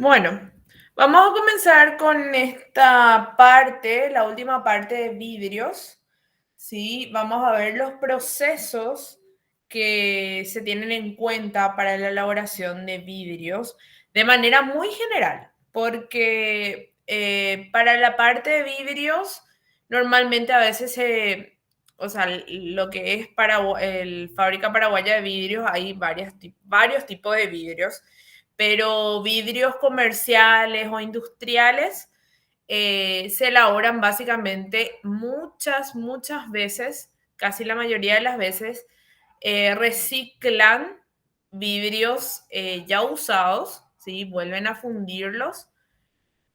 Bueno, vamos a comenzar con esta parte, la última parte de vidrios. ¿Sí? Vamos a ver los procesos que se tienen en cuenta para la elaboración de vidrios de manera muy general, porque para la parte de vidrios, normalmente a veces o sea, lo que es para el Fábrica Paraguaya de Vidrios, hay varios tipos de vidrios, pero vidrios comerciales o industriales se elaboran básicamente muchas veces, casi la mayoría de las veces, reciclan vidrios ya usados, ¿sí? Vuelven a fundirlos,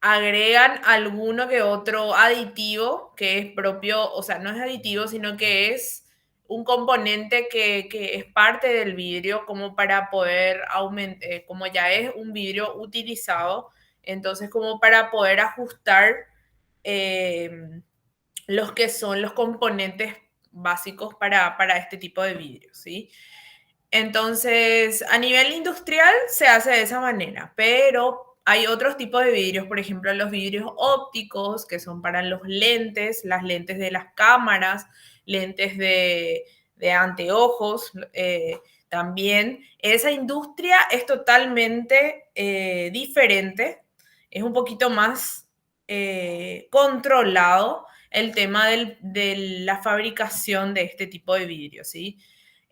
agregan alguno que otro aditivo que es propio, o sea, no es aditivo, sino que es un componente que es parte del vidrio como para poder aumentar, como ya es un vidrio utilizado, entonces como para poder ajustar eh, los que son los componentes básicos para este tipo de vidrio, ¿sí? Entonces, a nivel industrial se hace de esa manera, pero hay otros tipos de vidrios, por ejemplo, los vidrios ópticos, que son para los lentes, las lentes de las cámaras, lentes de anteojos, también. Esa industria es totalmente diferente, es un poquito más controlado el tema de la fabricación de este tipo de vidrios, ¿sí?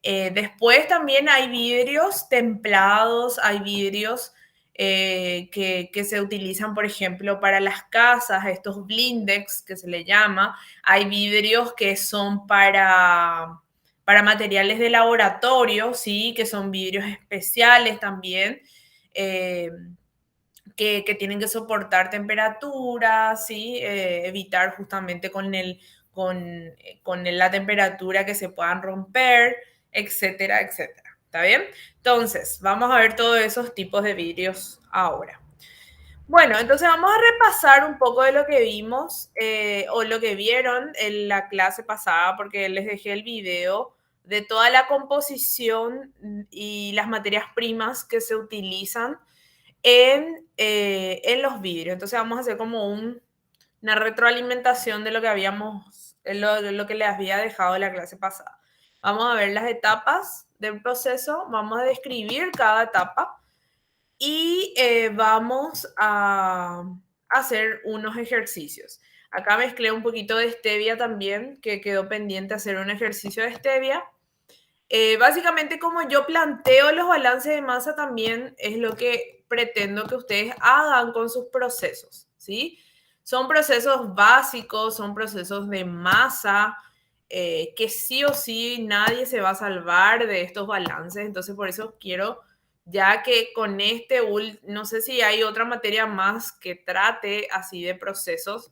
Después también hay vidrios templados, hay vidrios que se utilizan, por ejemplo, para las casas, estos blindex que se le llama. Hay vidrios que son para materiales de laboratorio, ¿sí? Que son vidrios especiales también. Eh, que tienen que soportar temperaturas, ¿sí? Evitar justamente con la temperatura que se puedan romper, etcétera, etcétera. ¿Está bien? Entonces, vamos a ver todos esos tipos de vidrios ahora. Bueno, entonces vamos a repasar un poco de lo que vimos o lo que vieron en la clase pasada, porque les dejé el video de toda la composición y las materias primas que se utilizan en los vidrios. Entonces vamos a hacer como una retroalimentación de lo que lo que les había dejado en la clase pasada. Vamos a ver las etapas del proceso, vamos a describir cada etapa y vamos a hacer unos ejercicios. Acá mezclé un poquito de stevia también, que quedó pendiente hacer un ejercicio de stevia. Básicamente, como yo planteo los balances de masa, también es lo que pretendo que ustedes hagan con sus procesos, ¿sí? Son procesos básicos, son procesos de masa, que sí o sí nadie se va a salvar de estos balances. Entonces, por eso quiero, ya que con no sé si hay otra materia más que trate así de procesos,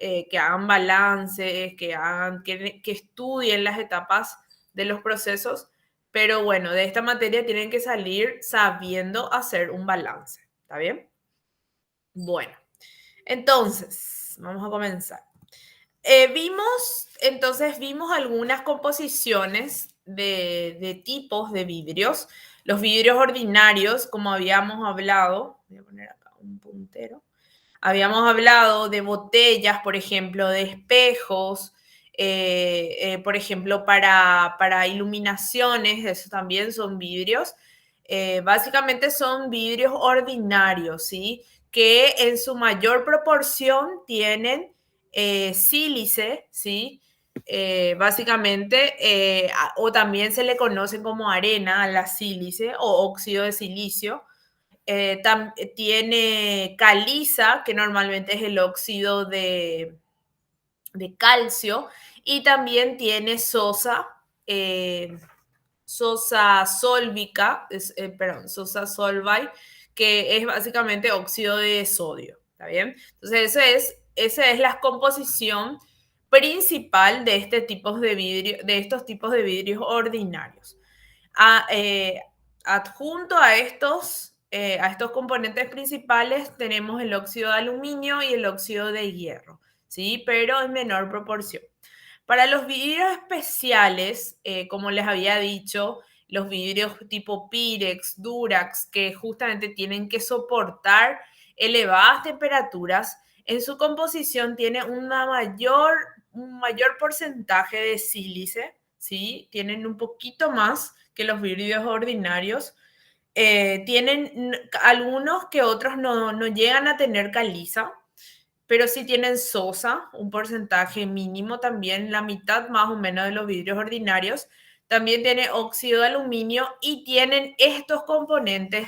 que hagan balances, que estudien las etapas de los procesos, pero bueno, de esta materia tienen que salir sabiendo hacer un balance, ¿está bien? Bueno, entonces, vamos a comenzar. Vimos algunas composiciones de tipos de vidrios. Los vidrios ordinarios, como habíamos hablado, voy a poner acá un puntero. Habíamos hablado de botellas, por ejemplo, de espejos, por ejemplo, para iluminaciones, eso también son vidrios. Básicamente son vidrios ordinarios, ¿sí? Que en su mayor proporción tienen sílice, ¿sí? Básicamente, o también se le conoce como arena a la sílice o óxido de silicio. Tiene caliza, que normalmente es el óxido de calcio, y también tiene sosa sólvica, sosa solvay, que es básicamente óxido de sodio, ¿está bien? Entonces, esa es la composición principal de estos tipos de vidrios ordinarios. A, Adjunto a estos componentes principales tenemos el óxido de aluminio y el óxido de hierro, ¿sí? Pero en menor proporción. Para los vidrios especiales, como les había dicho, los vidrios tipo Pirex, Durax, que justamente tienen que soportar elevadas temperaturas, en su composición tiene un mayor porcentaje de sílice, ¿sí? Tienen un poquito más que los vidrios ordinarios. Tienen algunos que otros no llegan a tener caliza, pero sí tienen sosa, un porcentaje mínimo también, la mitad más o menos de los vidrios ordinarios. También tiene óxido de aluminio y tienen estos componentes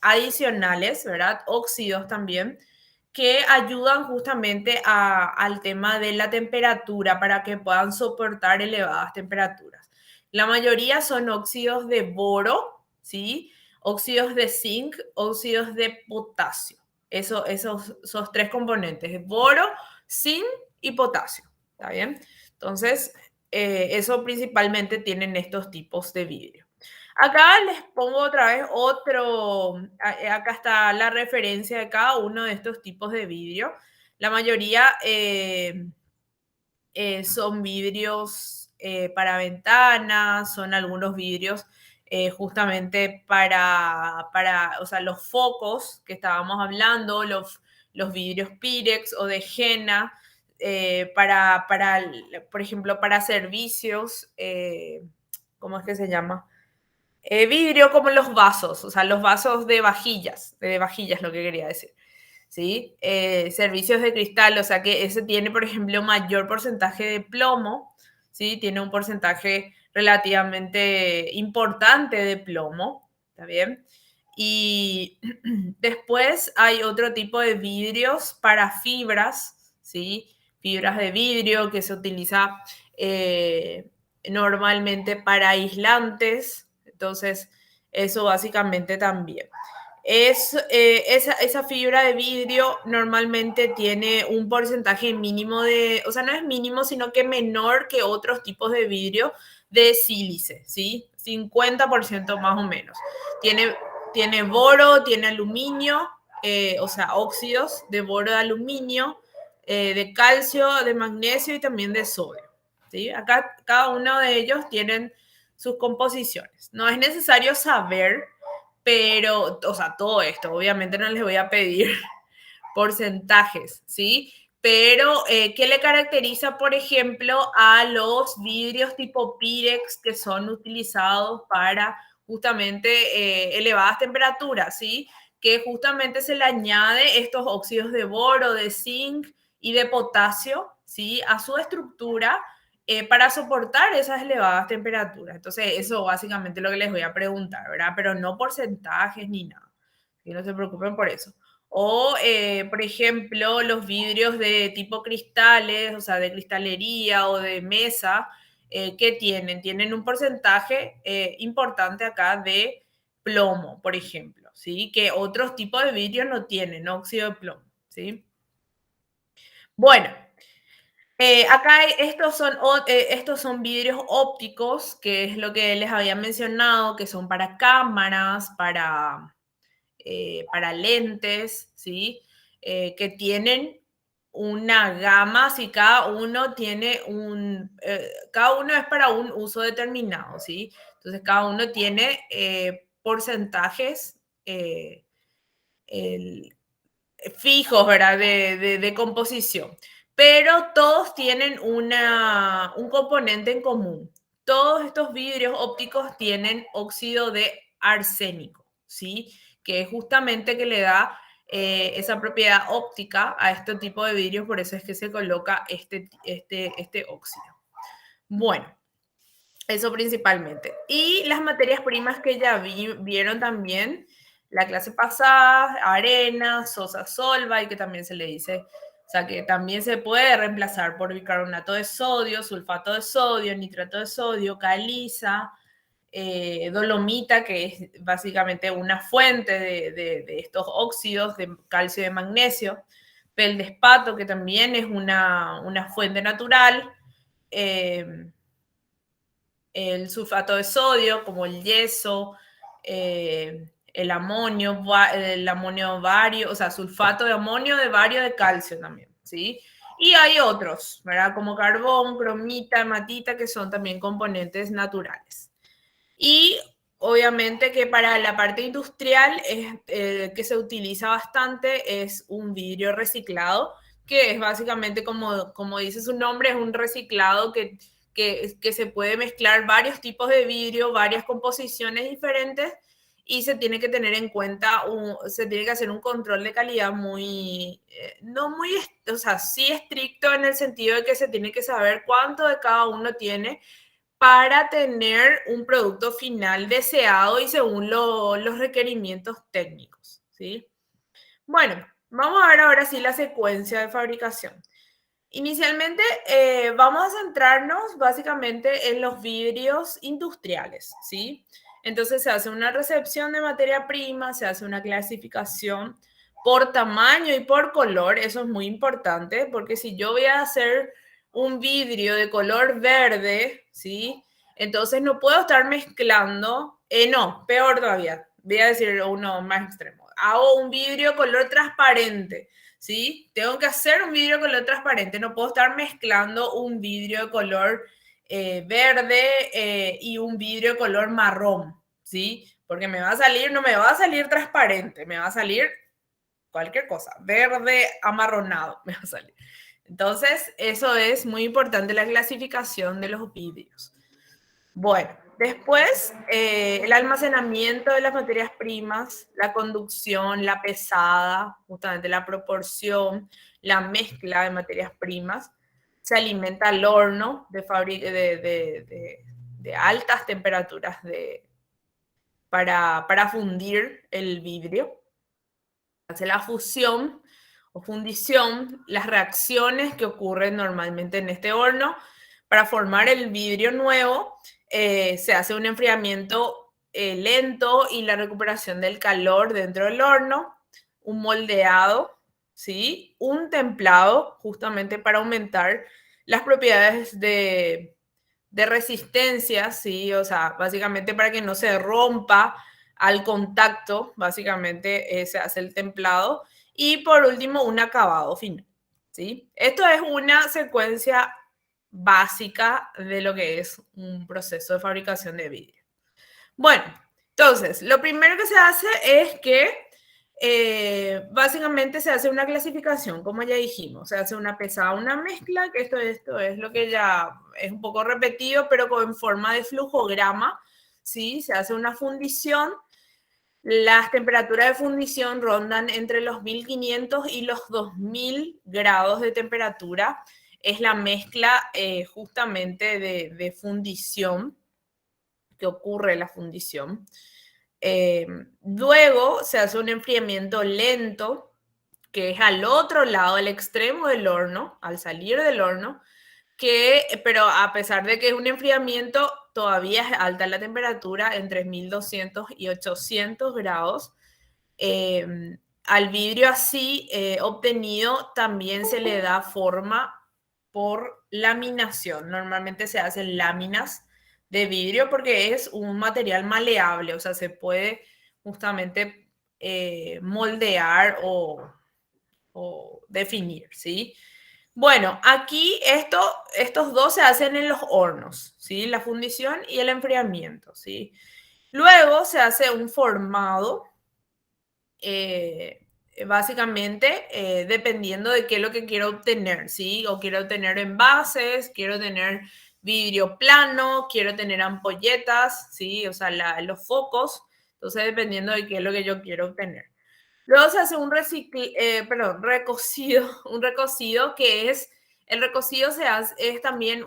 adicionales, ¿verdad? Óxidos también, que ayudan justamente al tema de la temperatura para que puedan soportar elevadas temperaturas. La mayoría son óxidos de boro, ¿sí? Óxidos de zinc, óxidos de potasio. Esos tres componentes, boro, zinc y potasio. ¿Está bien? Entonces, eso principalmente tienen estos tipos de vidrio. Acá les pongo otra vez acá está la referencia de cada uno de estos tipos de vidrio. La mayoría son vidrios para ventanas, son algunos vidrios justamente o sea, los focos que estábamos hablando, los vidrios Pirex o de Jena, por ejemplo, para servicios, ¿cómo es que se llama? Vidrio como los vasos, o sea, los vasos de vajillas lo que quería decir. ¿Sí? Servicios de cristal, o sea que ese tiene, por ejemplo, mayor porcentaje de plomo, ¿sí? Tiene un porcentaje relativamente importante de plomo, ¿está bien? Y después hay otro tipo de vidrios para fibras, ¿sí? Fibras de vidrio que se utiliza normalmente para aislantes, entonces eso básicamente también. Esa fibra de vidrio normalmente tiene un porcentaje mínimo o sea, no es mínimo, sino que menor que otros tipos de vidrio de sílice, ¿sí? 50% más o menos. Tiene boro, tiene aluminio, o sea, óxidos de boro de aluminio, de calcio, de magnesio y también de sodio, ¿sí? Acá cada uno de ellos tienen sus composiciones. No es necesario saber, pero, o sea, todo esto, obviamente no les voy a pedir porcentajes, ¿sí? Pero, ¿qué le caracteriza, por ejemplo, a los vidrios tipo Pirex que son utilizados para justamente elevadas temperaturas, ¿sí? Que justamente se le añade estos óxidos de boro, de zinc y de potasio, ¿sí? A su estructura para soportar esas elevadas temperaturas. Entonces, eso básicamente es lo que les voy a preguntar, ¿verdad? Pero no porcentajes ni nada. Y no se preocupen por eso. O, por ejemplo, los vidrios de tipo cristales, o sea, de cristalería o de mesa, ¿qué tienen? Tienen un porcentaje importante acá de plomo, por ejemplo, ¿sí? Que otros tipos de vidrios no tienen, óxido de plomo, ¿sí? Bueno, acá estos son vidrios ópticos, que es lo que les había mencionado, que son para cámaras, para lentes, ¿sí? Que tienen una gama, si cada uno tiene cada uno es para un uso determinado, ¿sí? Entonces cada uno tiene porcentajes el, fijos, ¿verdad? De composición. Pero todos tienen un componente en común. Todos estos vidrios ópticos tienen óxido de arsénico, ¿sí? Que es justamente que le da esa propiedad óptica a este tipo de vidrios, por eso es que se coloca este óxido. Bueno, eso principalmente. Y las materias primas que ya vieron también la clase pasada, arena, sosa solva, y que también se le dice, o sea, que también se puede reemplazar por bicarbonato de sodio, sulfato de sodio, nitrato de sodio, caliza, dolomita, que es básicamente una fuente de estos óxidos de calcio y de magnesio, feldespato, que también es una fuente natural, el sulfato de sodio, como el yeso, el amonio bario, o sea, sulfato de amonio de bario de calcio también, ¿sí? Y hay otros, ¿verdad? Como carbón, cromita, hematita, que son también componentes naturales. Y obviamente que para la parte industrial que se utiliza bastante es un vidrio reciclado, que es básicamente como dice su nombre, es un reciclado que se puede mezclar varios tipos de vidrio, varias composiciones diferentes y se tiene que tener en cuenta, se tiene que hacer un control de calidad no muy, o sea, sí estricto en el sentido de que se tiene que saber cuánto de cada uno tiene para tener un producto final deseado y según los requerimientos técnicos, ¿sí? Bueno, vamos a ver ahora sí la secuencia de fabricación. Inicialmente vamos a centrarnos básicamente en los vidrios industriales, ¿sí? Entonces se hace una recepción de materia prima, se hace una clasificación por tamaño y por color, eso es muy importante, porque si yo voy a hacer un vidrio de color verde, ¿sí? Entonces no puedo estar mezclando, no, peor todavía, voy a decir uno más extremo, hago un vidrio color transparente, ¿sí? Tengo que hacer un vidrio color transparente, no puedo estar mezclando un vidrio de color verde y un vidrio de color marrón, ¿sí? Porque no me va a salir transparente, me va a salir cualquier cosa, verde, amarronado, me va a salir. Entonces, eso es muy importante, la clasificación de los vidrios. Bueno, después el almacenamiento de las materias primas, la conducción, la pesada, justamente la proporción, la mezcla de materias primas, se alimenta al horno de altas temperaturas para fundir el vidrio. Hace la fusión o fundición, las reacciones que ocurren normalmente en este horno para formar el vidrio nuevo. Se hace un enfriamiento lento y la recuperación del calor dentro del horno, un moldeado, ¿sí? Un templado justamente para aumentar las propiedades de resistencia, ¿sí? O sea, básicamente para que no se rompa al contacto, básicamente se hace el templado. Y por último, un acabado final, ¿sí? Esto es una secuencia básica de lo que es un proceso de fabricación de vidrio. Bueno, entonces, lo primero que se hace es que básicamente se hace una clasificación, como ya dijimos, se hace una pesada, una mezcla, que esto es lo que ya es un poco repetido, pero en forma de flujograma, ¿sí? Se hace una fundición. Las temperaturas de fundición rondan entre los 1500 y los 2000 grados de temperatura. Es la mezcla justamente de fundición que ocurre la fundición. Luego se hace un enfriamiento lento, que es al otro lado, al extremo del horno, al salir del horno, pero a pesar de que es un enfriamiento, todavía es alta la temperatura, entre 1200 y 800 grados. Al vidrio así obtenido también se le da forma por laminación. Normalmente se hacen láminas de vidrio porque es un material maleable, o sea, se puede justamente moldear o definir, ¿sí? Bueno, aquí estos dos se hacen en los hornos, ¿sí? La fundición y el enfriamiento, ¿sí? Luego se hace un formado, básicamente dependiendo de qué es lo que quiero obtener, ¿sí? O quiero tener envases, quiero tener vidrio plano, quiero tener ampolletas, ¿sí? O sea, los focos. Entonces, dependiendo de qué es lo que yo quiero obtener. Luego se hace recocido, un recocido que el recocido es también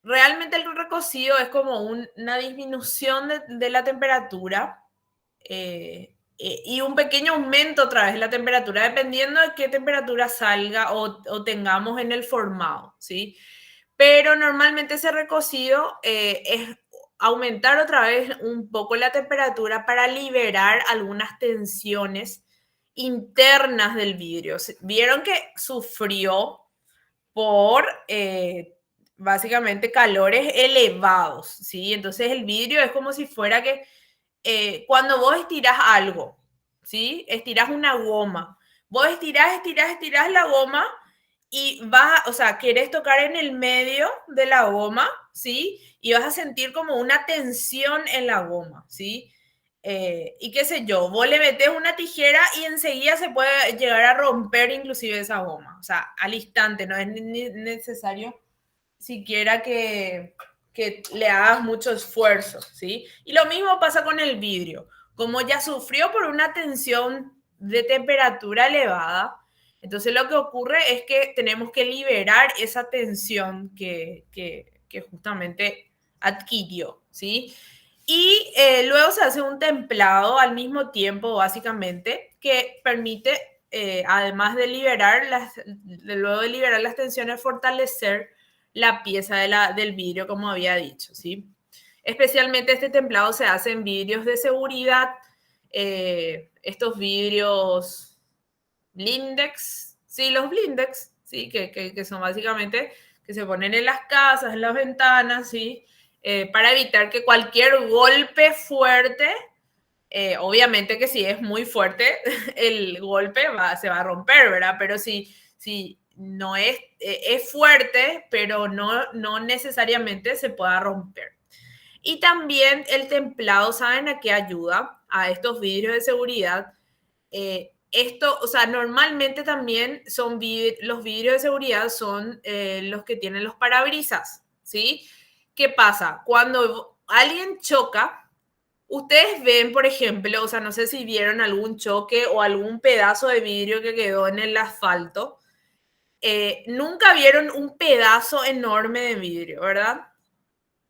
realmente el recocido es como una disminución de la temperatura y un pequeño aumento otra vez de la temperatura, dependiendo de qué temperatura salga o tengamos en el formado, ¿sí? Pero normalmente ese recocido es aumentar otra vez un poco la temperatura para liberar algunas tensiones internas del vidrio. Vieron que sufrió por básicamente calores elevados, ¿sí? Entonces el vidrio es como si fuera que cuando vos estiras algo, ¿sí? Estiras una goma, vos estirás la goma y vas, o sea, quieres tocar en el medio de la goma, ¿sí? Y vas a sentir como una tensión en la goma, ¿sí? Y qué sé yo, vos le metes una tijera y enseguida se puede llegar a romper inclusive esa goma, o sea, al instante, no es necesario siquiera que le hagas mucho esfuerzo, ¿sí? Y lo mismo pasa con el vidrio. Como ya sufrió por una tensión de temperatura elevada, entonces lo que ocurre es que tenemos que liberar esa tensión que justamente adquirió, ¿sí? Y luego se hace un templado al mismo tiempo, básicamente, que permite, además de liberar luego de liberar las tensiones, fortalecer la pieza del vidrio, como había dicho, ¿sí? Especialmente este templado se hace en vidrios de seguridad, estos vidrios blindex, sí, los blindex, sí, que son básicamente que se ponen en las casas, en las ventanas, sí, para evitar que cualquier golpe fuerte, obviamente que si es muy fuerte, el golpe se va a romper, ¿verdad? Pero si no es fuerte, pero no necesariamente se pueda romper. Y también el templado, ¿saben a qué ayuda? A estos vidrios de seguridad. Esto, o sea, normalmente también son los vidrios de seguridad son los que tienen los parabrisas, ¿sí? ¿Qué pasa? Cuando alguien choca, ustedes ven, por ejemplo, o sea, no sé si vieron algún choque o algún pedazo de vidrio que quedó en el asfalto. Nunca vieron un pedazo enorme de vidrio, ¿verdad?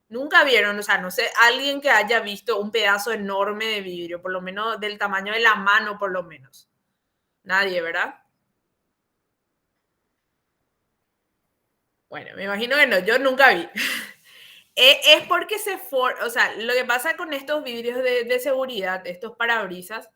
Nunca vieron, o sea, no sé, alguien que haya visto un pedazo enorme de vidrio, por lo menos del tamaño de la mano, por lo menos. Nadie, ¿verdad? Bueno, me imagino que no, yo nunca vi. Es porque o sea, lo que pasa con estos vidrios de seguridad, estos parabrisas,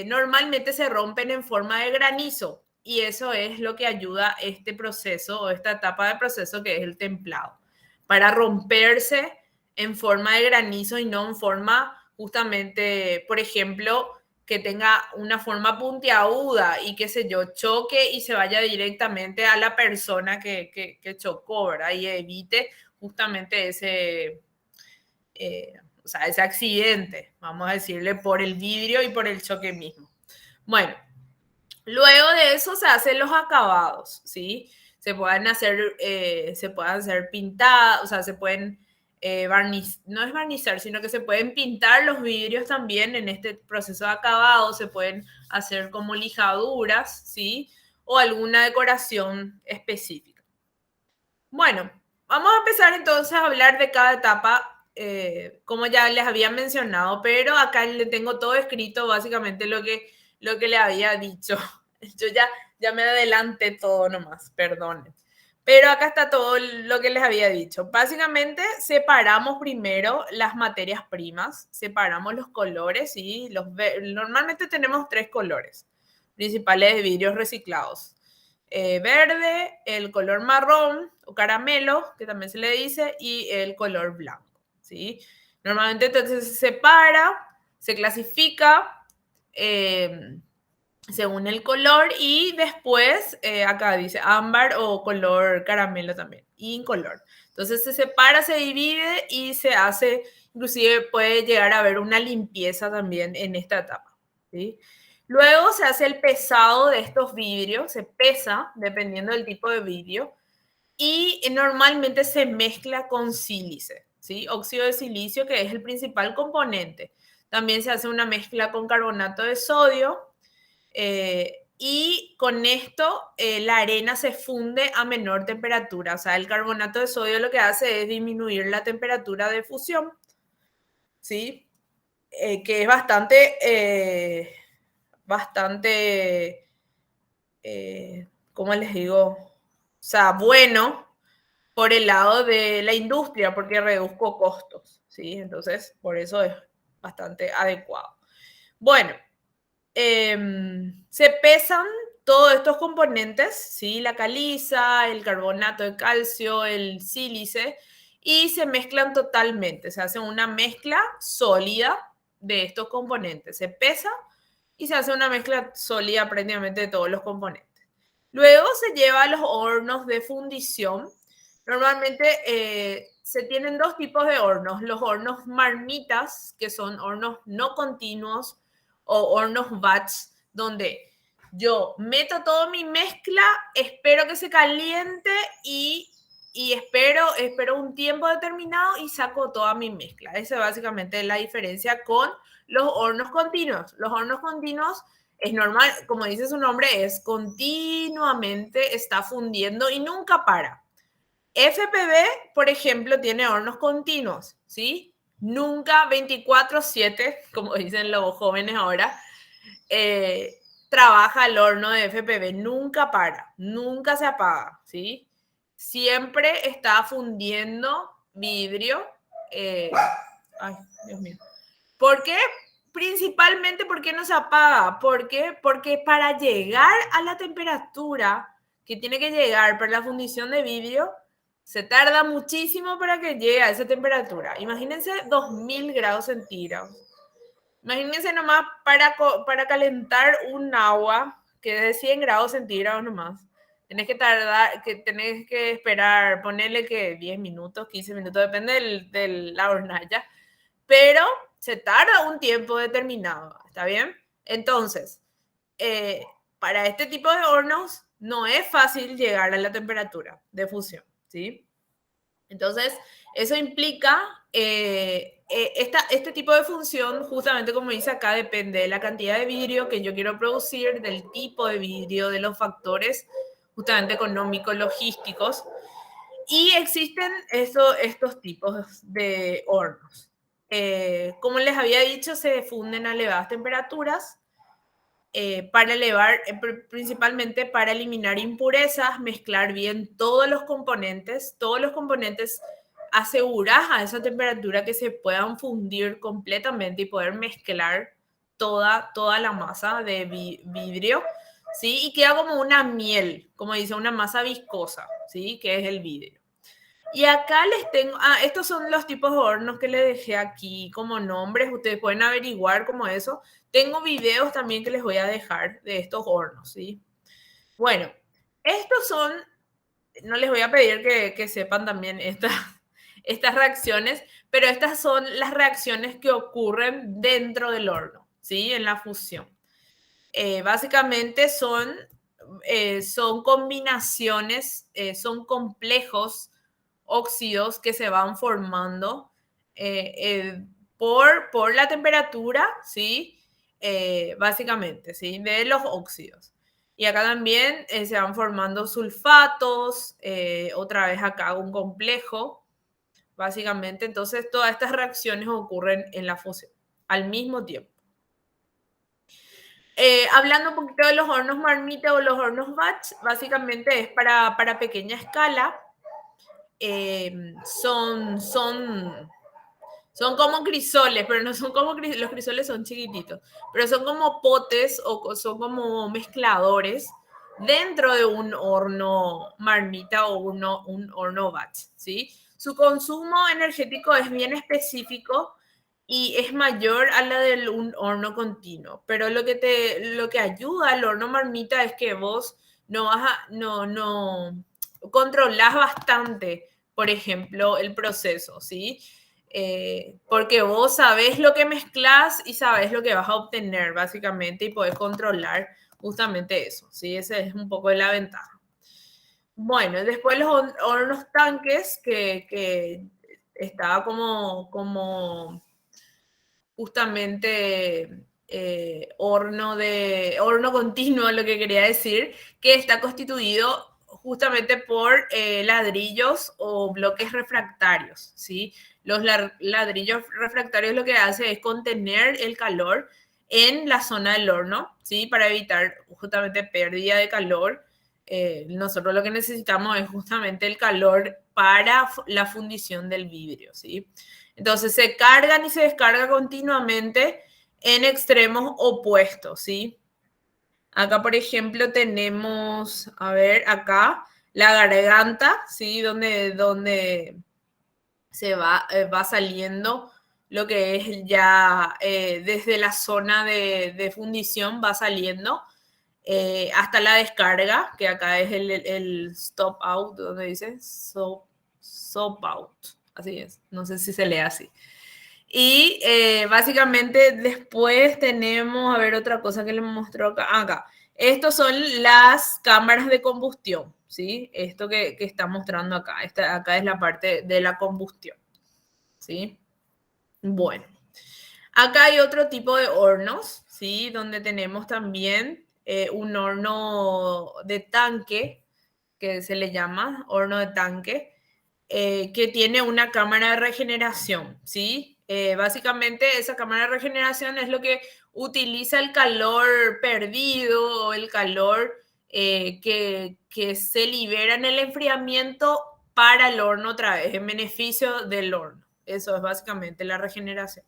normalmente se rompen en forma de granizo y eso es lo que ayuda este proceso o esta etapa de proceso que es el templado, para romperse en forma de granizo y no en forma justamente, por ejemplo, que tenga una forma puntiaguda y qué sé yo, choque y se vaya directamente a la persona que chocó, ¿verdad? Y evite justamente o sea, ese accidente, vamos a decirle, por el vidrio y por el choque mismo. Bueno, luego de eso se hacen los acabados, ¿sí? Se pueden hacer pintadas, o sea, se pueden no es barnizar, sino que se pueden pintar los vidrios también en este proceso de acabado, se pueden hacer como lijaduras, ¿sí? O alguna decoración específica. Bueno, vamos a empezar entonces a hablar de cada etapa, como ya les había mencionado, pero acá le tengo todo escrito, básicamente lo que le había dicho. Yo ya me adelanté todo nomás, perdón. Pero acá está todo lo que les había dicho. Básicamente separamos primero las materias primas, separamos los colores y normalmente tenemos tres colores principales de vidrios reciclados: verde, el color marrón o caramelo, que también se le dice, y el color blanco, ¿sí? Normalmente entonces se separa, se clasifica eh, según el color y después acá dice ámbar o color caramelo también, y incolor. Entonces se separa, se divide y se hace, inclusive puede llegar a haber una limpieza también en esta etapa, ¿sí? Luego se hace el pesado de estos vidrios, se pesa dependiendo del tipo de vidrio y normalmente se mezcla con sílice, ¿sí? Óxido de silicio, que es el principal componente. También se hace una mezcla con carbonato de sodio y con esto la arena se funde a menor temperatura. O sea, el carbonato de sodio lo que hace es disminuir la temperatura de fusión, ¿sí? Que es bastante, ¿cómo les digo? O sea, bueno por el lado de la industria, porque reduzco costos, ¿sí? Entonces, por eso es bastante adecuado. Bueno, se pesan todos estos componentes, ¿sí? La caliza, el carbonato de calcio, el sílice, y se mezclan totalmente. Se hace una mezcla sólida de estos componentes. Se pesa y se hace una mezcla sólida prácticamente de todos los componentes. Luego se lleva a los hornos de fundición. Normalmente se tienen dos tipos de hornos, los hornos marmitas, que son hornos no continuos, o hornos batch, donde yo meto toda mi mezcla, espero que se caliente y espero un tiempo determinado y saco toda mi mezcla. Esa es básicamente la diferencia con los hornos continuos. Los hornos continuos es normal, como dice su nombre, es continuamente está fundiendo y nunca para. FPV, por ejemplo, tiene hornos continuos, ¿sí? Nunca 24/7, como dicen los jóvenes ahora, trabaja el horno de FPV, nunca para, nunca se apaga, ¿sí? Siempre está fundiendo vidrio. Ay, Dios mío. ¿Por qué? Principalmente porque no se apaga. ¿Por qué? Porque para llegar a la temperatura que tiene que llegar para la fundición de vidrio, se tarda muchísimo para que llegue a esa temperatura. Imagínense 2000 grados centígrados. Imagínense nomás para calentar un agua que es de 100 grados centígrados nomás. Tenés que esperar, ponerle que 10 minutos, 15 minutos, depende de la hornalla. Pero se tarda un tiempo determinado, ¿está bien? Entonces, para este tipo de hornos no es fácil llegar a la temperatura de fusión, ¿sí? Entonces, eso implica, este tipo de función, justamente como dice acá, depende de la cantidad de vidrio que yo quiero producir, del tipo de vidrio, de los factores justamente económicos, logísticos. Y existen estos tipos de hornos. Como les había dicho, se funden a elevadas temperaturas para elevar, principalmente para eliminar impurezas, mezclar bien todos los componentes, asegurar a esa temperatura que se puedan fundir completamente y poder mezclar toda la masa de vidrio, ¿sí? Y queda como una miel, como dice, una masa viscosa, ¿sí? Que es el vidrio. Y acá les tengo, estos son los tipos de hornos que les dejé aquí como nombres, ustedes pueden averiguar como eso. Tengo videos también que les voy a dejar de estos hornos, ¿sí? Bueno, estos son, no les voy a pedir que sepan también estas reacciones, pero estas son las reacciones que ocurren dentro del horno, ¿sí? En la fusión. Básicamente son combinaciones, son complejos óxidos que se van formando por la temperatura, ¿sí? Básicamente, ¿sí? De los óxidos. Y acá también se van formando sulfatos, otra vez acá un complejo, básicamente. Entonces, todas estas reacciones ocurren en la fusión al mismo tiempo. Hablando un poquito de los hornos marmita o los hornos batch, básicamente es para pequeña escala. Son como crisoles, pero no son como los crisoles son chiquititos, pero son como potes o son como mezcladores dentro de un horno marmita o un horno batch, ¿sí? Su consumo energético es bien específico y es mayor a la de un horno continuo, pero lo que ayuda al horno marmita es que vos no controlás bastante, por ejemplo, el proceso, ¿sí? Porque vos sabés lo que mezclas y sabés lo que vas a obtener, básicamente, y podés controlar justamente eso, ¿sí? Esa es un poco de la ventaja. Bueno, después los hornos tanques, que estaba como justamente horno continuo, lo que quería decir, que está constituido justamente por ladrillos o bloques refractarios, ¿sí? Los ladrillos refractarios lo que hace es contener el calor en la zona del horno, ¿sí? Para evitar justamente pérdida de calor. Nosotros lo que necesitamos es justamente el calor para la fundición del vidrio, ¿sí? Entonces se cargan y se descargan continuamente en extremos opuestos, ¿sí? Acá, por ejemplo, tenemos, a ver, acá la garganta, ¿sí? Donde va saliendo lo que es ya desde la zona de fundición va saliendo hasta la descarga, que acá es el stop out, donde dice stop out. Así es, no sé si se lee así. Y básicamente después tenemos, a ver, otra cosa que les mostró acá. Acá. Estos son las cámaras de combustión, ¿sí? Esto que está mostrando acá. Acá es la parte de la combustión, ¿sí? Bueno. Acá hay otro tipo de hornos, ¿sí? Donde tenemos también un horno de tanque, que se le llama horno de tanque, que tiene una cámara de regeneración, ¿sí? Básicamente esa cámara de regeneración es lo que utiliza el calor perdido o el calor que se libera en el enfriamiento para el horno otra vez, en beneficio del horno. Eso es básicamente la regeneración.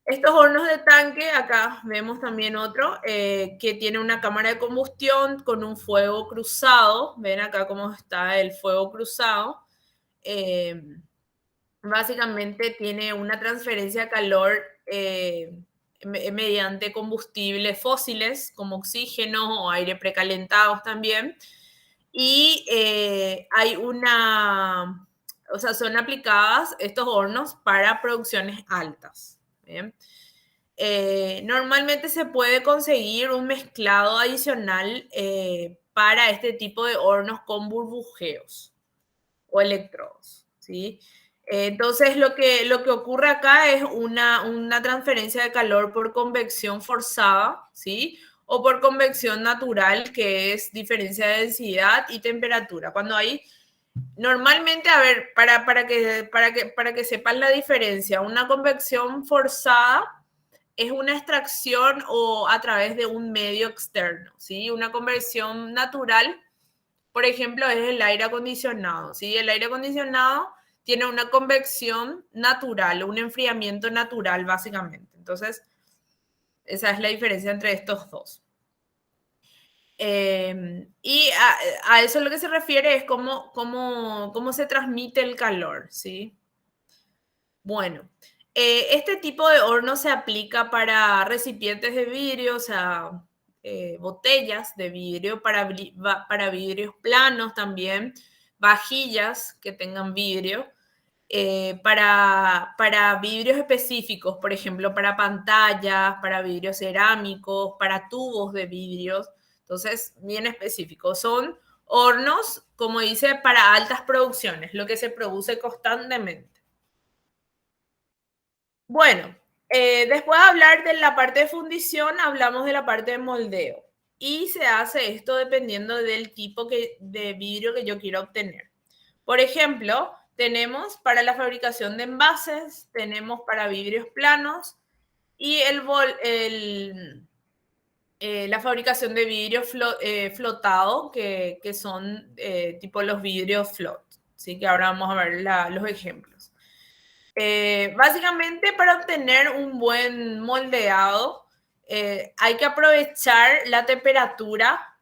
Estos hornos de tanque, acá vemos también otro que tiene una cámara de combustión con un fuego cruzado. Ven acá cómo está el fuego cruzado. Eh, Básicamente tiene una transferencia de calor mediante combustibles fósiles como oxígeno o aire precalentados también. Y hay o sea, son aplicadas estos hornos para producciones altas. ¿Bien? Normalmente se puede conseguir un mezclado adicional para este tipo de hornos con burbujeos o electrodos, ¿sí? Entonces, lo que ocurre acá es una transferencia de calor por convección forzada, ¿sí? O por convección natural, que es diferencia de densidad y temperatura. Cuando hay, normalmente, a ver, para que sepan la diferencia, una convección forzada es una extracción o a través de un medio externo, ¿sí? Una conversión natural, por ejemplo, es el aire acondicionado, ¿sí? El aire acondicionado tiene una convección natural, un enfriamiento natural, básicamente. Entonces, esa es la diferencia entre estos dos. Y a eso lo que se refiere es cómo se transmite el calor, ¿sí? Bueno, este tipo de horno se aplica para recipientes de vidrio, o sea, botellas de vidrio, para vidrios planos también, vajillas que tengan vidrio, para vidrios específicos, por ejemplo, para pantallas, para vidrios cerámicos, para tubos de vidrios. Entonces, bien específicos. Son hornos, como dice, para altas producciones, lo que se produce constantemente. Bueno, después de hablar de la parte de fundición, hablamos de la parte de moldeo. Y se hace esto dependiendo del tipo de vidrio que yo quiero obtener. Por ejemplo, tenemos para la fabricación de envases, tenemos para vidrios planos y la fabricación de vidrio flotado, que son tipo los vidrios flot. Así que ahora vamos a ver los ejemplos. Básicamente, para obtener un buen moldeado, hay que aprovechar la temperatura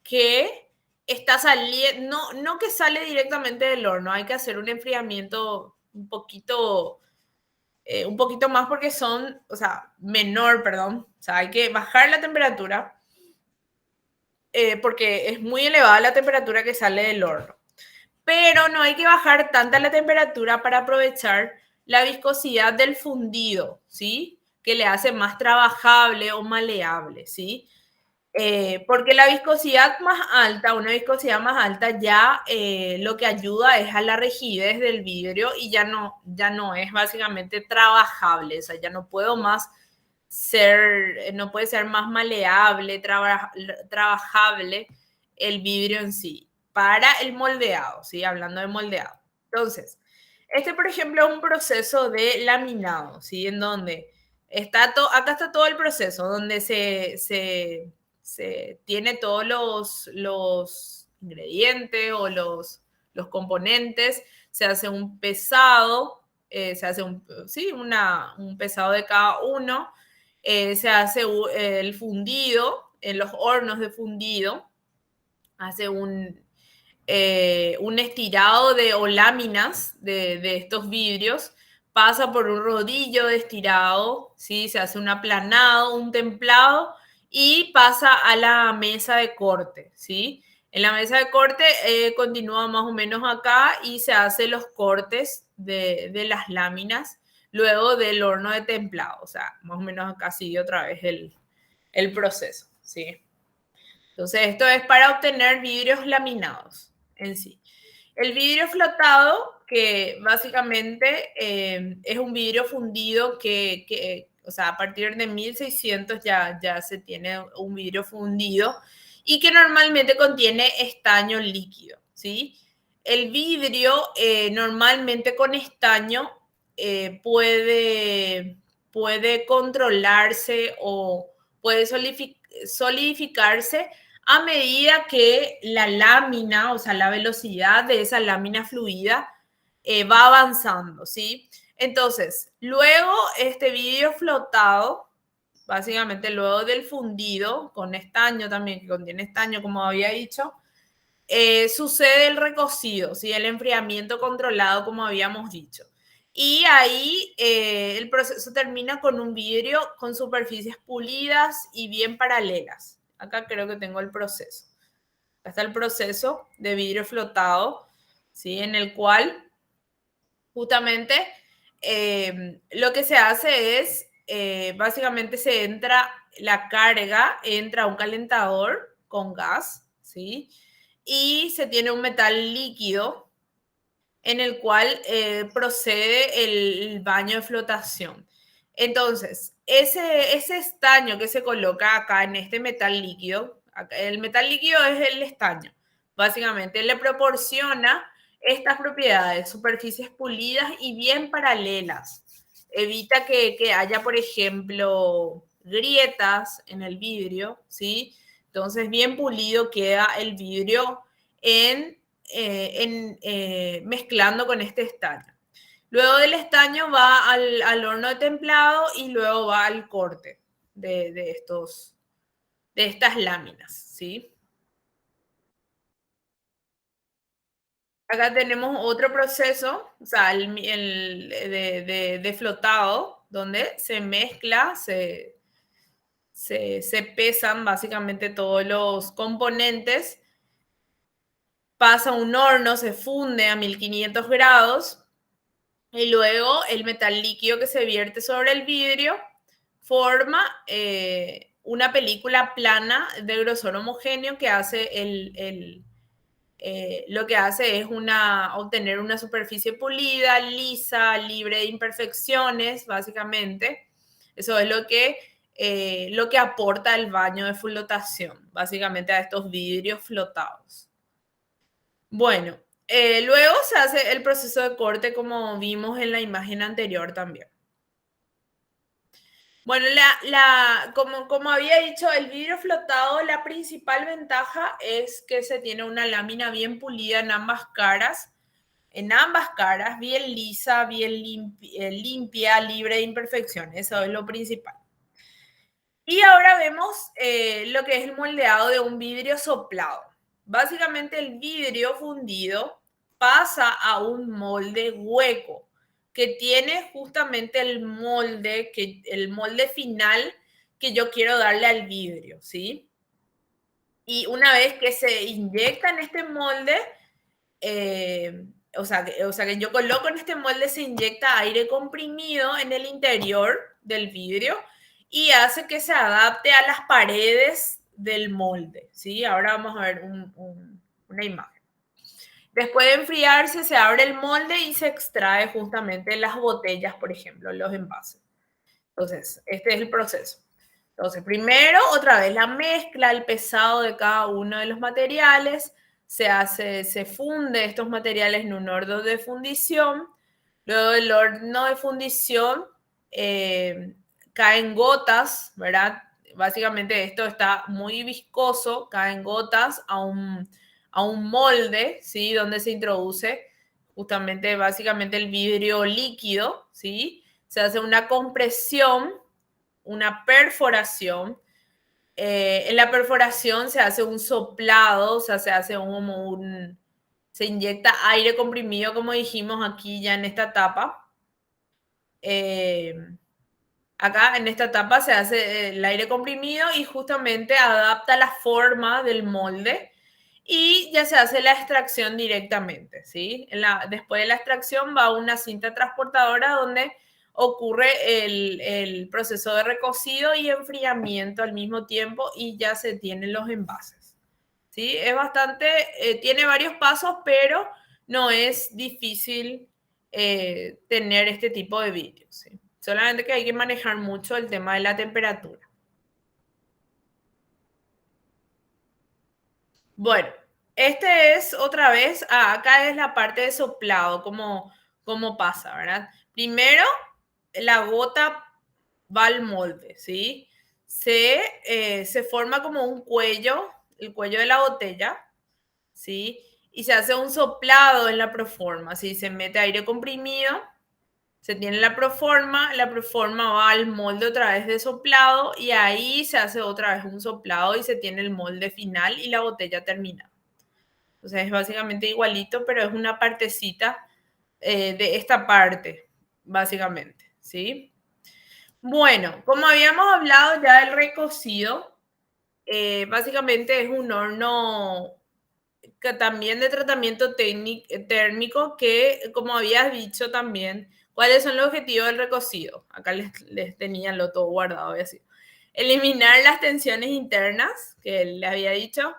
que está saliendo, no que sale directamente del horno, hay que hacer un enfriamiento un poquito más porque o sea, menor, perdón. O sea, hay que bajar la temperatura porque es muy elevada la temperatura que sale del horno. Pero no hay que bajar tanta la temperatura para aprovechar la viscosidad del fundido, ¿sí? Que le hace más trabajable o maleable, ¿sí? Porque la viscosidad más alta, una viscosidad más alta, ya lo que ayuda es a la rigidez del vidrio y ya no es básicamente trabajable, o sea, ya no puedo más no puede ser más maleable, trabajable el vidrio en sí para el moldeado, ¿sí? Hablando de moldeado. Entonces, este, por ejemplo, es un proceso de laminado, ¿sí? En donde acá está todo el proceso, donde se tiene todos los ingredientes o los componentes, se hace un pesado, se hace sí, un pesado de cada uno, se hace el fundido en los hornos de fundido, hace un estirado o láminas de estos vidrios, pasa por un rodillo de estirado, ¿sí? Se hace un aplanado, un templado y pasa a la mesa de corte, ¿sí? En la mesa de corte continúa más o menos acá y se hacen los cortes de las láminas luego del horno de templado. O sea, más o menos acá sigue otra vez el proceso, ¿sí? Entonces, esto es para obtener vidrios laminados en sí. El vidrio flotado, que básicamente es un vidrio fundido o sea, a partir de 1600 ya se tiene un vidrio fundido y que normalmente contiene estaño líquido, ¿sí? El vidrio normalmente con estaño puede controlarse o puede solidificarse a medida que la lámina, o sea, la velocidad de esa lámina fluida va avanzando, ¿sí? Entonces, luego este vidrio flotado, básicamente luego del fundido, con estaño también, que contiene estaño, como había dicho, sucede el recocido, ¿sí? El enfriamiento controlado, como habíamos dicho. Y ahí el proceso termina con un vidrio con superficies pulidas y bien paralelas. Acá creo que tengo el proceso. Acá está el proceso de vidrio flotado, ¿sí? En el cual justamente lo que se hace es, básicamente se entra la carga, entra un calentador con gas, ¿sí? Y se tiene un metal líquido en el cual procede el baño de flotación. Entonces, ese estaño que se coloca acá en este metal líquido, el metal líquido es el estaño, básicamente le proporciona estas propiedades, superficies pulidas y bien paralelas. Evita que haya, por ejemplo, grietas en el vidrio, ¿sí? Entonces, bien pulido queda el vidrio mezclando con este estaño. Luego del estaño va al horno de templado y luego va al corte de estas láminas, ¿sí? Acá tenemos otro proceso, o sea, de flotado, donde se mezcla, se pesan básicamente todos los componentes, pasa a un horno, se funde a 1500 grados y luego el metal líquido que se vierte sobre el vidrio forma una película plana de grosor homogéneo que hace lo que hace es obtener una superficie pulida, lisa, libre de imperfecciones, básicamente. Eso es lo que aporta el baño de flotación, básicamente a estos vidrios flotados. Bueno, luego se hace el proceso de corte como vimos en la imagen anterior también. Bueno, como había dicho, el vidrio flotado, la principal ventaja es que se tiene una lámina bien pulida en ambas caras, bien lisa, bien limpia, libre de imperfecciones, eso es lo principal. Y ahora vemos lo que es el moldeado de un vidrio soplado. Básicamente el vidrio fundido pasa a un molde hueco que tiene justamente el molde final que yo quiero darle al vidrio, ¿sí? Y una vez que se inyecta en este molde, eh, o sea que yo coloco en este molde, se inyecta aire comprimido en el interior del vidrio y hace que se adapte a las paredes del molde, ¿sí? Ahora vamos a ver una imagen. Después de enfriarse, se abre el molde y se extrae justamente las botellas, por ejemplo, los envases. Entonces, este es el proceso. Entonces, primero, otra vez la mezcla, el pesado de cada uno de los materiales, se funde estos materiales en un horno de fundición. Luego del horno de fundición caen gotas, ¿verdad? Básicamente esto está muy viscoso, caen gotas a un molde, ¿sí? Donde se introduce justamente, básicamente el vidrio líquido, ¿sí? Se hace una compresión, una perforación. En la perforación se hace un soplado, o sea, se inyecta aire comprimido, como dijimos aquí ya en esta etapa. Eh, Acá en esta etapa se hace el aire comprimido y justamente adapta la forma del molde y ya se hace la extracción directamente, ¿sí? Después de la extracción va una cinta transportadora donde ocurre el proceso de recocido y enfriamiento al mismo tiempo y ya se tienen los envases, ¿sí? Es bastante, tiene varios pasos, pero no es difícil tener este tipo de vidrios, ¿sí? Solamente que hay que manejar mucho el tema de la temperatura. Bueno, este es otra vez, acá es la parte de soplado, como pasa, ¿verdad? Primero, la gota va al molde, ¿sí? Se forma como un cuello, el cuello de la botella, ¿sí? Y se hace un soplado en la proforma, ¿sí? Se mete aire comprimido, se tiene la proforma va al molde otra vez de soplado y ahí se hace otra vez un soplado y se tiene el molde final y la botella terminada. O sea, es básicamente igualito, pero es una partecita de esta parte, básicamente, ¿sí? Bueno, como habíamos hablado ya del recocido, básicamente es un horno que también de tratamiento térmico que, como habías dicho también, ¿cuáles son los objetivos del recocido? Acá les tenían lo todo guardado y así. Eliminar las tensiones internas, que les había dicho,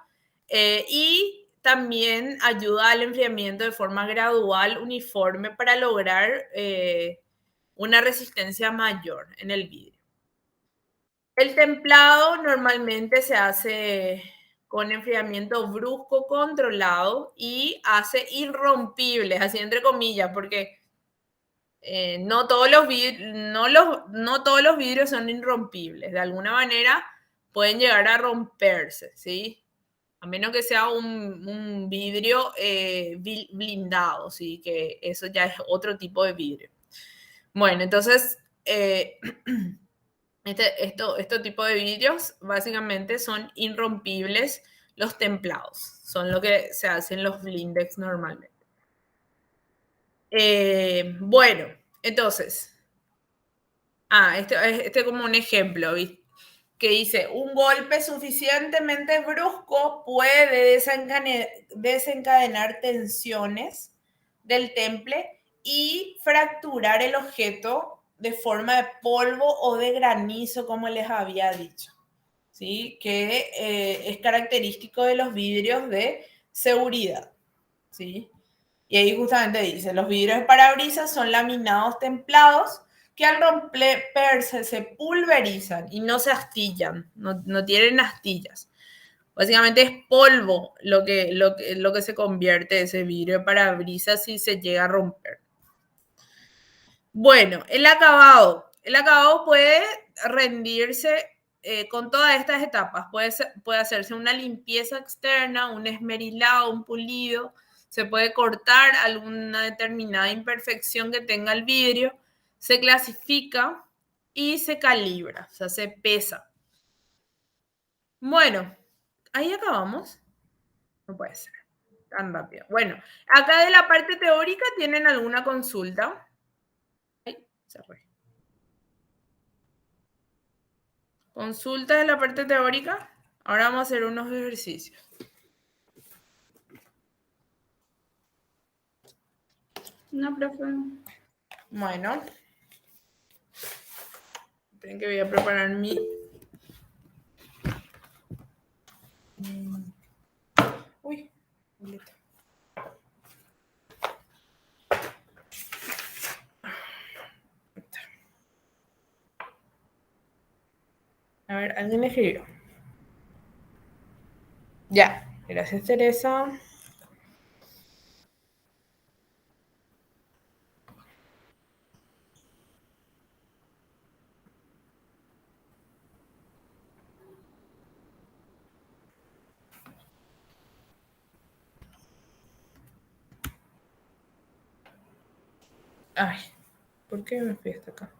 y también ayuda al enfriamiento de forma gradual, uniforme, para lograr una resistencia mayor en el vidrio. El templado normalmente se hace con enfriamiento brusco controlado y hace irrompibles, así entre comillas, porque no todos los vidrios, no todos los vidrios son irrompibles. De alguna manera pueden llegar a romperse, ¿sí? A menos que sea un vidrio blindado, ¿sí? Que eso ya es otro tipo de vidrio. Bueno, entonces, este tipo de vidrios básicamente son irrompibles, los templados. Son lo que se hacen los blindex normalmente. Bueno, entonces, este como un ejemplo, ¿viste? Que dice, un golpe suficientemente brusco puede desencadenar tensiones del temple y fracturar el objeto de forma de polvo o de granizo, como les había dicho, ¿sí? Que es característico de los vidrios de seguridad, ¿sí? Y ahí justamente dice, los vidrios de parabrisas son laminados templados que al romperse se pulverizan y no se astillan, no tienen astillas. Básicamente es polvo lo que se convierte ese vidrio de parabrisas si se llega a romper. Bueno, el acabado. El acabado puede rendirse con todas estas etapas. Puede hacerse una limpieza externa, un esmerilado, un pulido. Se puede cortar alguna determinada imperfección que tenga el vidrio. Se clasifica y se calibra, o sea, se pesa. Bueno, ahí acabamos. No puede ser tan rápido. Bueno, acá de la parte teórica tienen alguna consulta. Ay, se fue. Consulta de la parte teórica. Ahora vamos a hacer unos ejercicios. No, profe. Bueno. Esperen que voy a preparar mi... Uy. A ver, ¿alguien escribió? Ya. Gracias, Teresa. Ay, ¿por qué me fui hasta acá?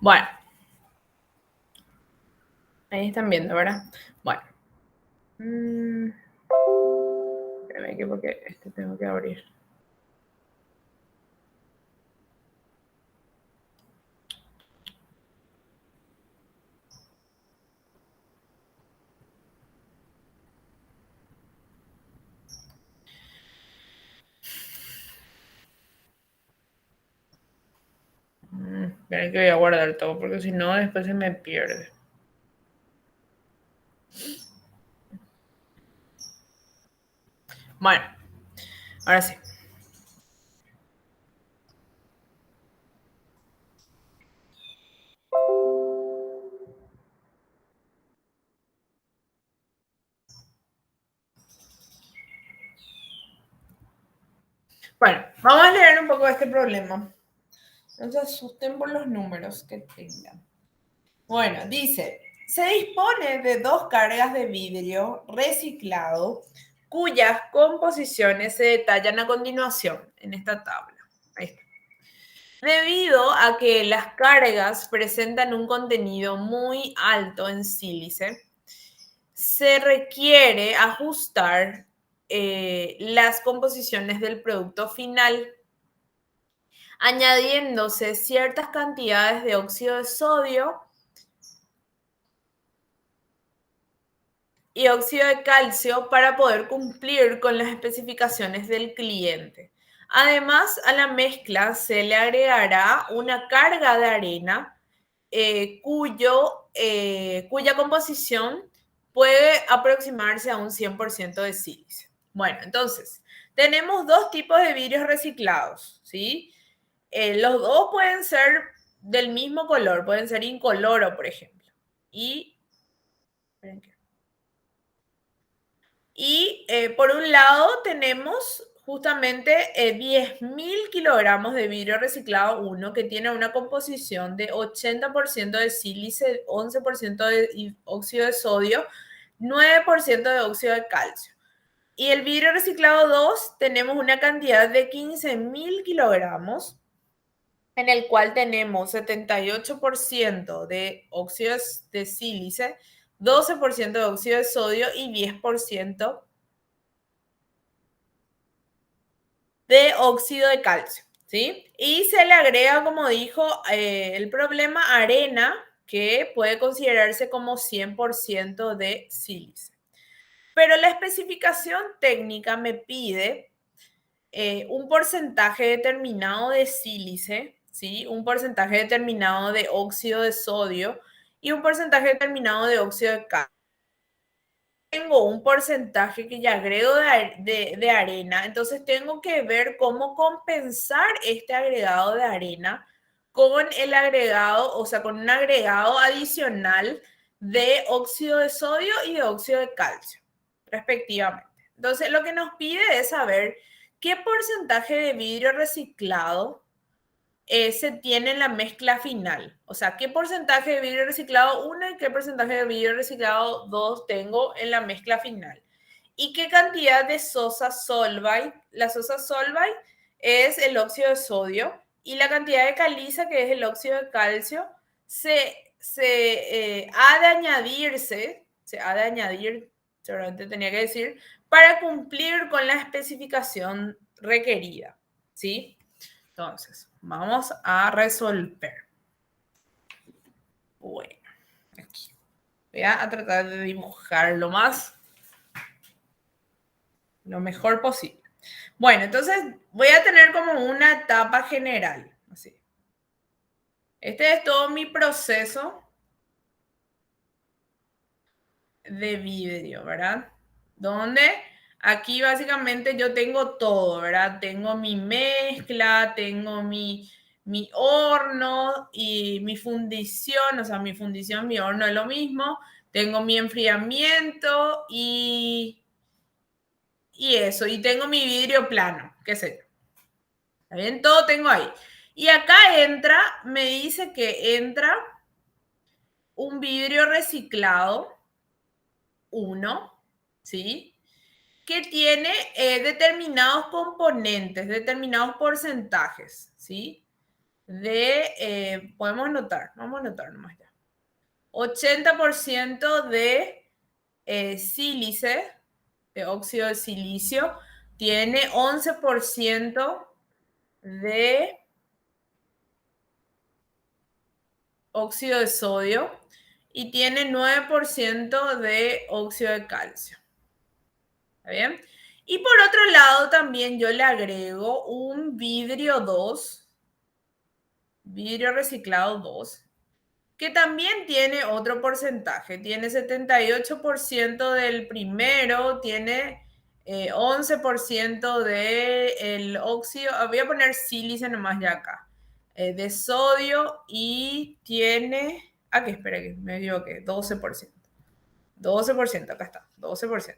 Bueno, ahí están viendo, ¿verdad? Bueno. Espérame que porque este tengo que abrir. Esperen que voy a guardar todo porque si no después se me pierde. Bueno, ahora sí. Bueno, vamos a leer un poco este problema. No se asusten por los números que tengan. Bueno, dice, se dispone de dos cargas de vidrio reciclado cuyas composiciones se detallan a continuación en esta tabla. Ahí está. Debido a que las cargas presentan un contenido muy alto en sílice, se requiere ajustar las composiciones del producto final, añadiéndose ciertas cantidades de óxido de sodio y óxido de calcio para poder cumplir con las especificaciones del cliente. Además, a la mezcla se le agregará una carga de arena cuya composición puede aproximarse a un 100% de sílice. Bueno, entonces, tenemos dos tipos de vidrios reciclados, ¿sí? Los dos pueden ser del mismo color, pueden ser incoloro, por ejemplo. Por un lado tenemos justamente 10.000 kilogramos de vidrio reciclado 1 que tiene una composición de 80% de sílice, 11% de óxido de sodio, 9% de óxido de calcio. Y el vidrio reciclado 2 tenemos una cantidad de 15.000 kilogramos en el cual tenemos 78% de óxido de sílice, 12% de óxido de sodio y 10% de óxido de calcio, ¿sí? Y se le agrega, como dijo el problema, arena, que puede considerarse como 100% de sílice. Pero la especificación técnica me pide un porcentaje determinado de sílice, ¿sí? Un porcentaje determinado de óxido de sodio y un porcentaje determinado de óxido de calcio. Tengo un porcentaje que ya agrego de arena, entonces tengo que ver cómo compensar este agregado de arena con el agregado, o sea, con un agregado adicional de óxido de sodio y de óxido de calcio, respectivamente. Entonces, lo que nos pide es saber qué porcentaje de vidrio reciclado se tiene en la mezcla final. O sea, qué porcentaje de vidrio reciclado 1 y qué porcentaje de vidrio reciclado 2 tengo en la mezcla final. Y qué cantidad de sosa solvay. La sosa solvay es el óxido de sodio y la cantidad de caliza, que es el óxido de calcio, ha de añadirse, se ha de añadir, seguramente tenía que decir, para cumplir con la especificación requerida, ¿sí? Entonces, vamos a resolver. Bueno, aquí. Voy a tratar de dibujar lo mejor posible. Bueno, entonces voy a tener como una etapa general. Así. Este es todo mi proceso de vidrio, ¿verdad? Donde aquí básicamente yo tengo todo, ¿verdad? Tengo mi mezcla, tengo mi horno y mi fundición, o sea, mi fundición, mi horno es lo mismo. Tengo mi enfriamiento y eso. Y tengo mi vidrio plano, qué sé yo. ¿Está bien? Todo tengo ahí. Y acá entra, me dice que entra un vidrio reciclado, uno, ¿sí? Que tiene determinados componentes, determinados porcentajes, ¿sí? podemos anotar, vamos a anotar nomás ya. 80% de sílice, de óxido de silicio, tiene 11% de óxido de sodio y tiene 9% de óxido de calcio. ¿Está bien? Y por otro lado también yo le agrego un vidrio 2, vidrio reciclado 2, que también tiene otro porcentaje. Tiene 78% del primero, tiene 11% del óxido, voy a poner sílice nomás ya acá, de sodio y tiene, aquí espera que me equivoqué, 12%. 12%, acá está, 12%.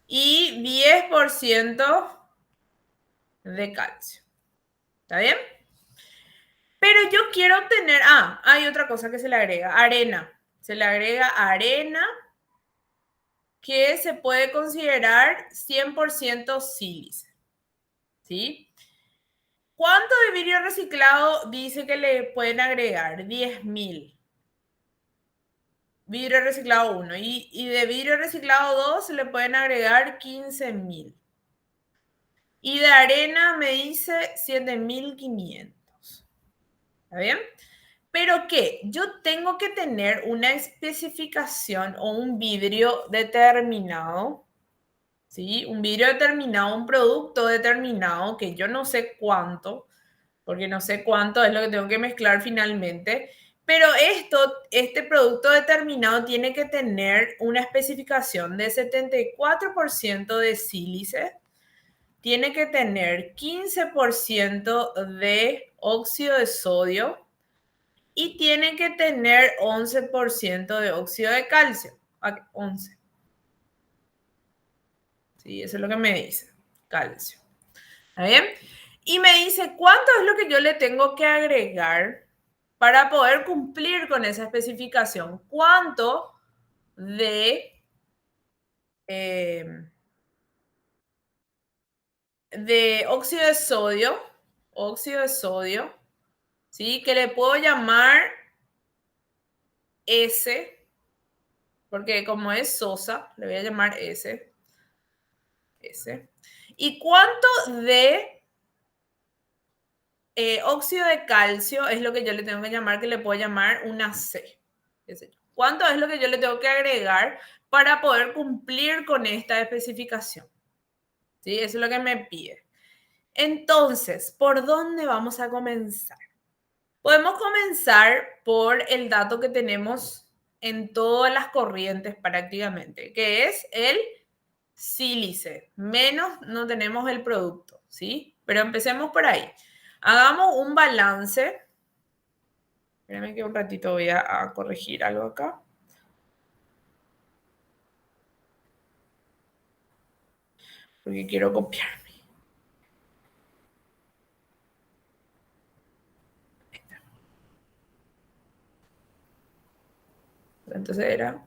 Y 10% de calcio. ¿Está bien? Pero yo quiero obtener, hay otra cosa que se le agrega, arena. Se le agrega arena que se puede considerar 100% sílice. ¿Sí? ¿Cuánto de vidrio reciclado dice que le pueden agregar? 10.000. Vidrio reciclado 1. Y de vidrio reciclado 2 se le pueden agregar 15.000. Y de arena me dice 7.500. ¿Está bien? Pero ¿qué? Yo tengo que tener una especificación o un vidrio determinado, ¿sí? Un vidrio determinado, un producto determinado, que yo no sé cuánto, porque no sé cuánto es lo que tengo que mezclar finalmente. Pero este producto determinado tiene que tener una especificación de 74% de sílice, tiene que tener 15% de óxido de sodio y tiene que tener 11% de óxido de calcio. 11. Sí, eso es lo que me dice. Calcio. ¿Está bien? Y me dice, ¿cuánto es lo que yo le tengo que agregar para poder cumplir con esa especificación? ¿Cuánto eh, de óxido de sodio, ¿sí? Que le puedo llamar S, porque como es sosa, le voy a llamar S. S. ¿Y cuánto de óxido de calcio es lo que yo le tengo que llamar, que le puedo llamar una C? ¿Cuánto es lo que yo le tengo que agregar para poder cumplir con esta especificación? ¿Sí? Eso es lo que me pide. Entonces, ¿por dónde vamos a comenzar? Podemos comenzar por el dato que tenemos en todas las corrientes prácticamente, que es el sílice, menos no tenemos el producto, ¿sí? Pero empecemos por ahí. Hagamos un balance. Espérame que un ratito voy a corregir algo acá. Porque quiero copiarme. Entonces era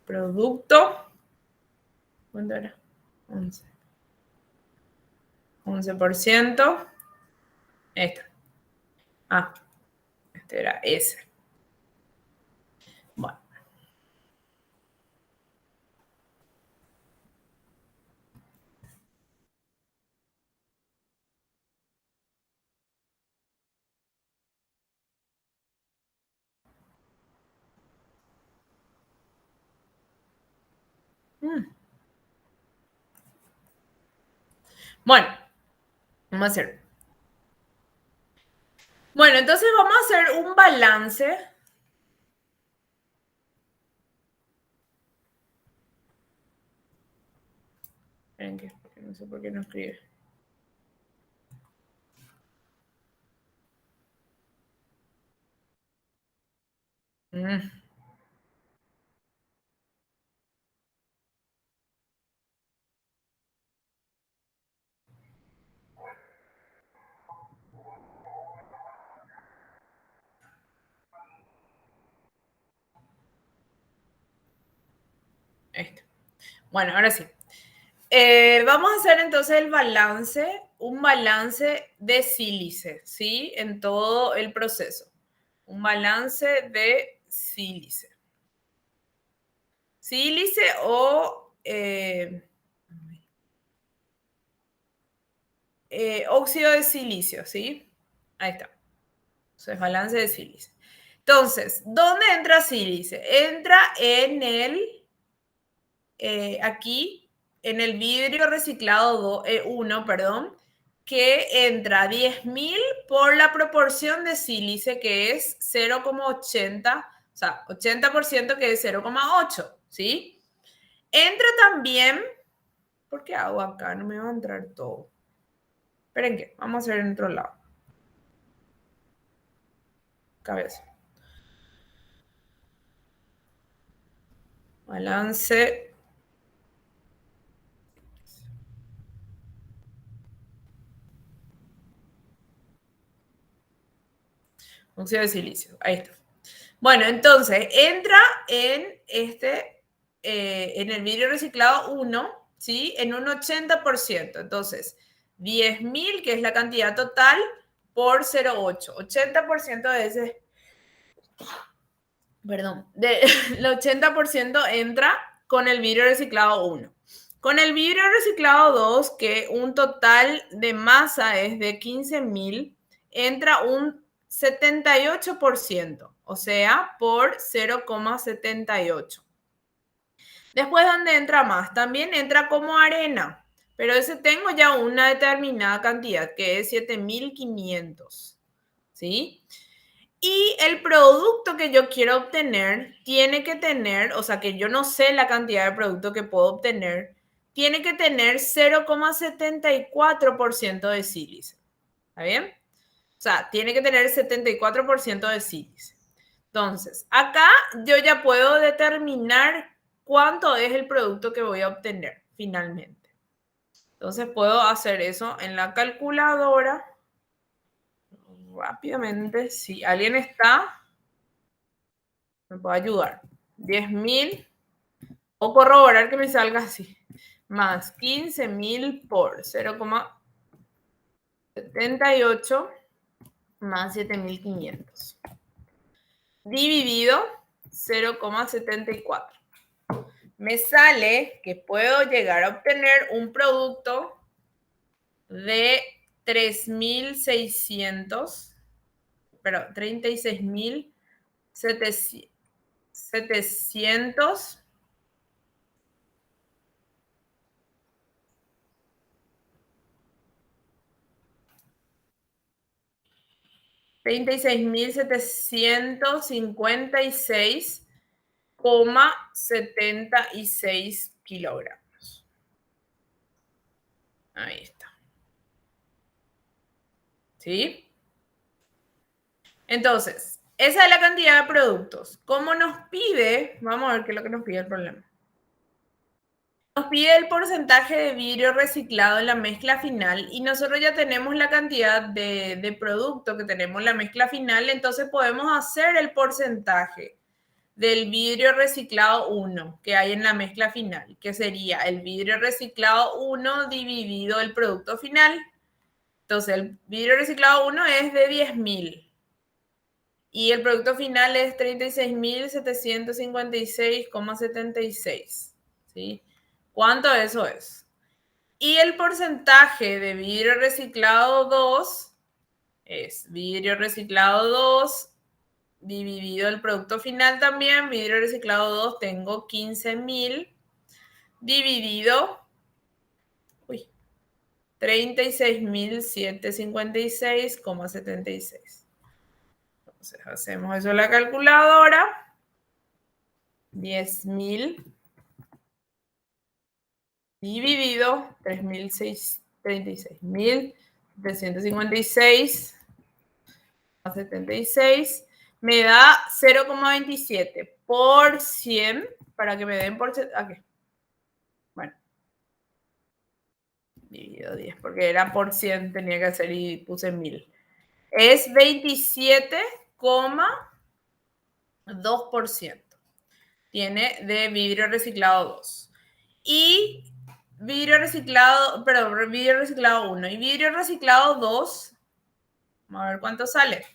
producto. ¿Cuánto era? 11. 11%. Esta. Este era ese. Bueno. Bueno, vamos a hacer. Bueno, entonces vamos a hacer un balance. Esperen que no sé por qué no escribe. Mm. Esto. Bueno, ahora sí. Vamos a hacer entonces un balance de sílice, ¿sí? En todo el proceso. Un balance de sílice. Sílice o óxido de silicio, ¿sí? Ahí está. Entonces, balance de sílice. Entonces, ¿dónde entra sílice? Entra en aquí, en el vidrio reciclado 1, perdón, que entra 10.000 por la proporción de sílice, que es 0,80, o sea, 80% que es 0,8, ¿sí? Entra también, ¿por qué hago acá? No me va a entrar todo. Esperen que, vamos a hacer en otro lado. Cabeza. Balance. Óxido de silicio. Ahí está. Bueno, entonces entra en en el vidrio reciclado 1, ¿sí? En un 80%. Entonces, 10.000, que es la cantidad total, por 0,8. 80% de ese, perdón, el 80% entra con el vidrio reciclado 1. Con el vidrio reciclado 2, que un total de masa es de 15.000, entra un 78%, o sea, por 0,78. Después, ¿dónde entra más? También entra como arena, pero ese tengo ya una determinada cantidad, que es 7.500, ¿sí? Y el producto que yo quiero obtener tiene que tener, o sea, que yo no sé la cantidad de producto que puedo obtener, tiene que tener 0,74% de sílice. ¿Está bien? O sea, tiene que tener 74% de sílice. Entonces, acá yo ya puedo determinar cuánto es el producto que voy a obtener finalmente. Entonces, puedo hacer eso en la calculadora rápidamente. Si alguien está, me puede ayudar. 10.000 o corroborar que me salga así. Más 15.000 por 0,78 más 7.500. Dividido 0,74. Me sale que puedo llegar a obtener un producto de 3.600, pero 36.700 36.756,76 kilogramos. Ahí está. ¿Sí? Entonces, esa es la cantidad de productos. ¿Cómo nos pide? Vamos a ver qué es lo que nos pide el problema. Nos pide el porcentaje de vidrio reciclado en la mezcla final y nosotros ya tenemos la cantidad de producto que tenemos en la mezcla final, entonces podemos hacer el porcentaje del vidrio reciclado 1 que hay en la mezcla final, que sería el vidrio reciclado 1 dividido el producto final. Entonces, el vidrio reciclado 1 es de 10.000 y el producto final es 36.756,76. ¿Sí? ¿Cuánto eso es? Y el porcentaje de vidrio reciclado 2 es vidrio reciclado 2 dividido el producto final también, vidrio reciclado 2, tengo 15.000 dividido 36.756,76. Entonces hacemos eso en la calculadora. 10.000 dividido 36.756 me da 0,27 por 100 para que me den por... Aquí. Bueno. Dividido 10, porque era por 100, tenía que hacer y puse 1.000. Es 27,2%. Tiene de vidrio reciclado 2. Y vidrio reciclado, perdón, vidrio reciclado 1 y vidrio reciclado 2, vamos a ver cuánto sale.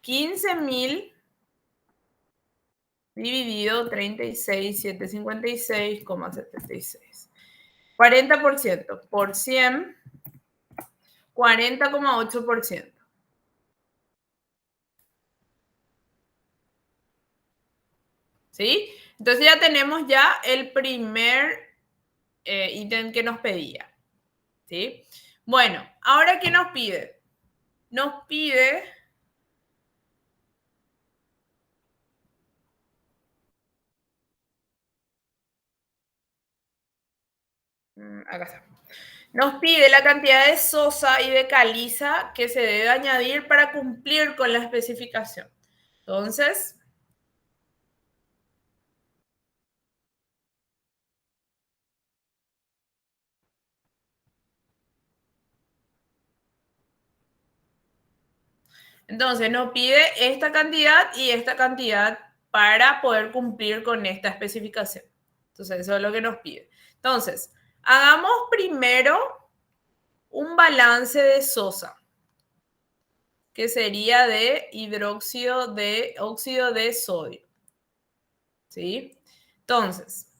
15.000 dividido 36.756,76. 40% por 100, 40,8%. ¿Sí? Entonces ya tenemos ya el primer ítem que nos pedía. ¿Sí? Bueno, ahora ¿qué nos pide? Nos pide... Acá está. Nos pide la cantidad de sosa y de caliza que se debe añadir para cumplir con la especificación. Entonces, nos pide esta cantidad y esta cantidad para poder cumplir con esta especificación. Entonces, eso es lo que nos pide. Entonces, hagamos primero un balance de sosa, que sería de hidróxido de óxido de sodio. ¿Sí? Entonces,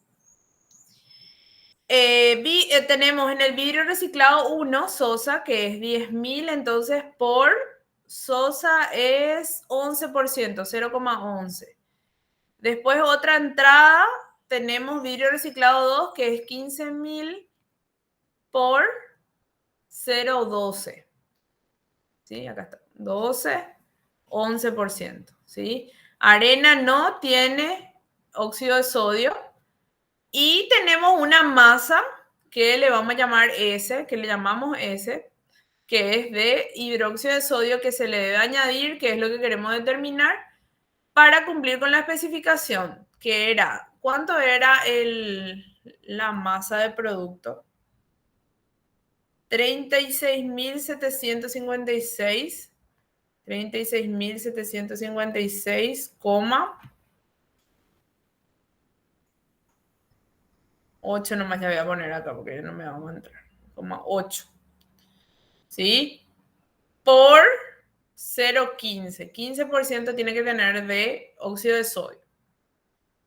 tenemos en el vidrio reciclado 1 sosa, que es 10.000, entonces por sosa es 11%, 0,11. Después otra entrada, tenemos vidrio reciclado 2, que es 15.000 por 0,12. ¿Sí? Acá está. 12, 11%. ¿Sí? Arena no tiene óxido de sodio. Y tenemos una masa que le vamos a llamar S, que le llamamos S, que es de hidróxido de sodio que se le debe añadir, que es lo que queremos determinar, para cumplir con la especificación, que era, ¿cuánto era la masa de producto? 36.756, 36.756, 8 nomás ya voy a poner acá porque no me vamos a entrar. 8. ¿Sí? Por 0,15. 15% tiene que tener de óxido de sodio.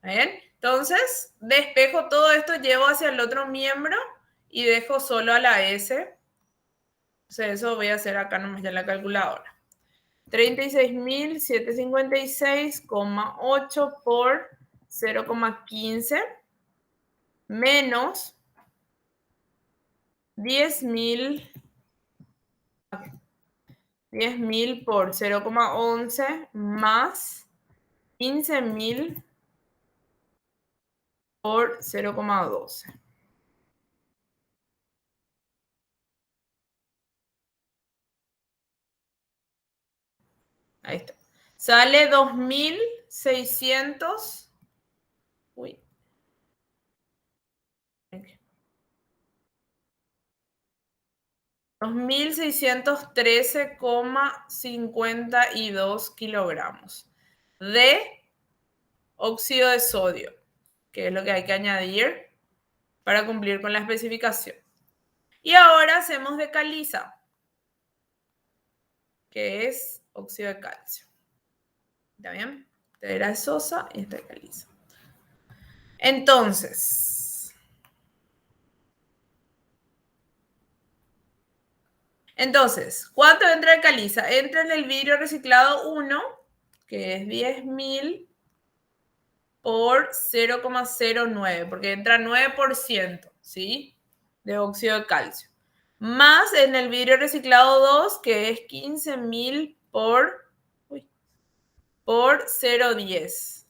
¿Bien? Entonces, despejo todo esto, llevo hacia el otro miembro y dejo solo a la S. Entonces, eso voy a hacer acá nomás ya en la calculadora. 36.756,8 por 0,15 menos 10.000. 10.000 por 0,11 más 15.000 por 0,12. Ahí está. Sale 2.600. Uy. 2.613,52 kilogramos de óxido de sodio, que es lo que hay que añadir para cumplir con la especificación. Y ahora hacemos de caliza, que es óxido de calcio. ¿Está bien? Esta era sosa y esta es caliza. Entonces, ¿cuánto entra de caliza? Entra en el vidrio reciclado 1, que es 10.000 por 0,09, porque entra 9%, ¿sí? De óxido de calcio. Más en el vidrio reciclado 2, que es 15.000 por 0,10.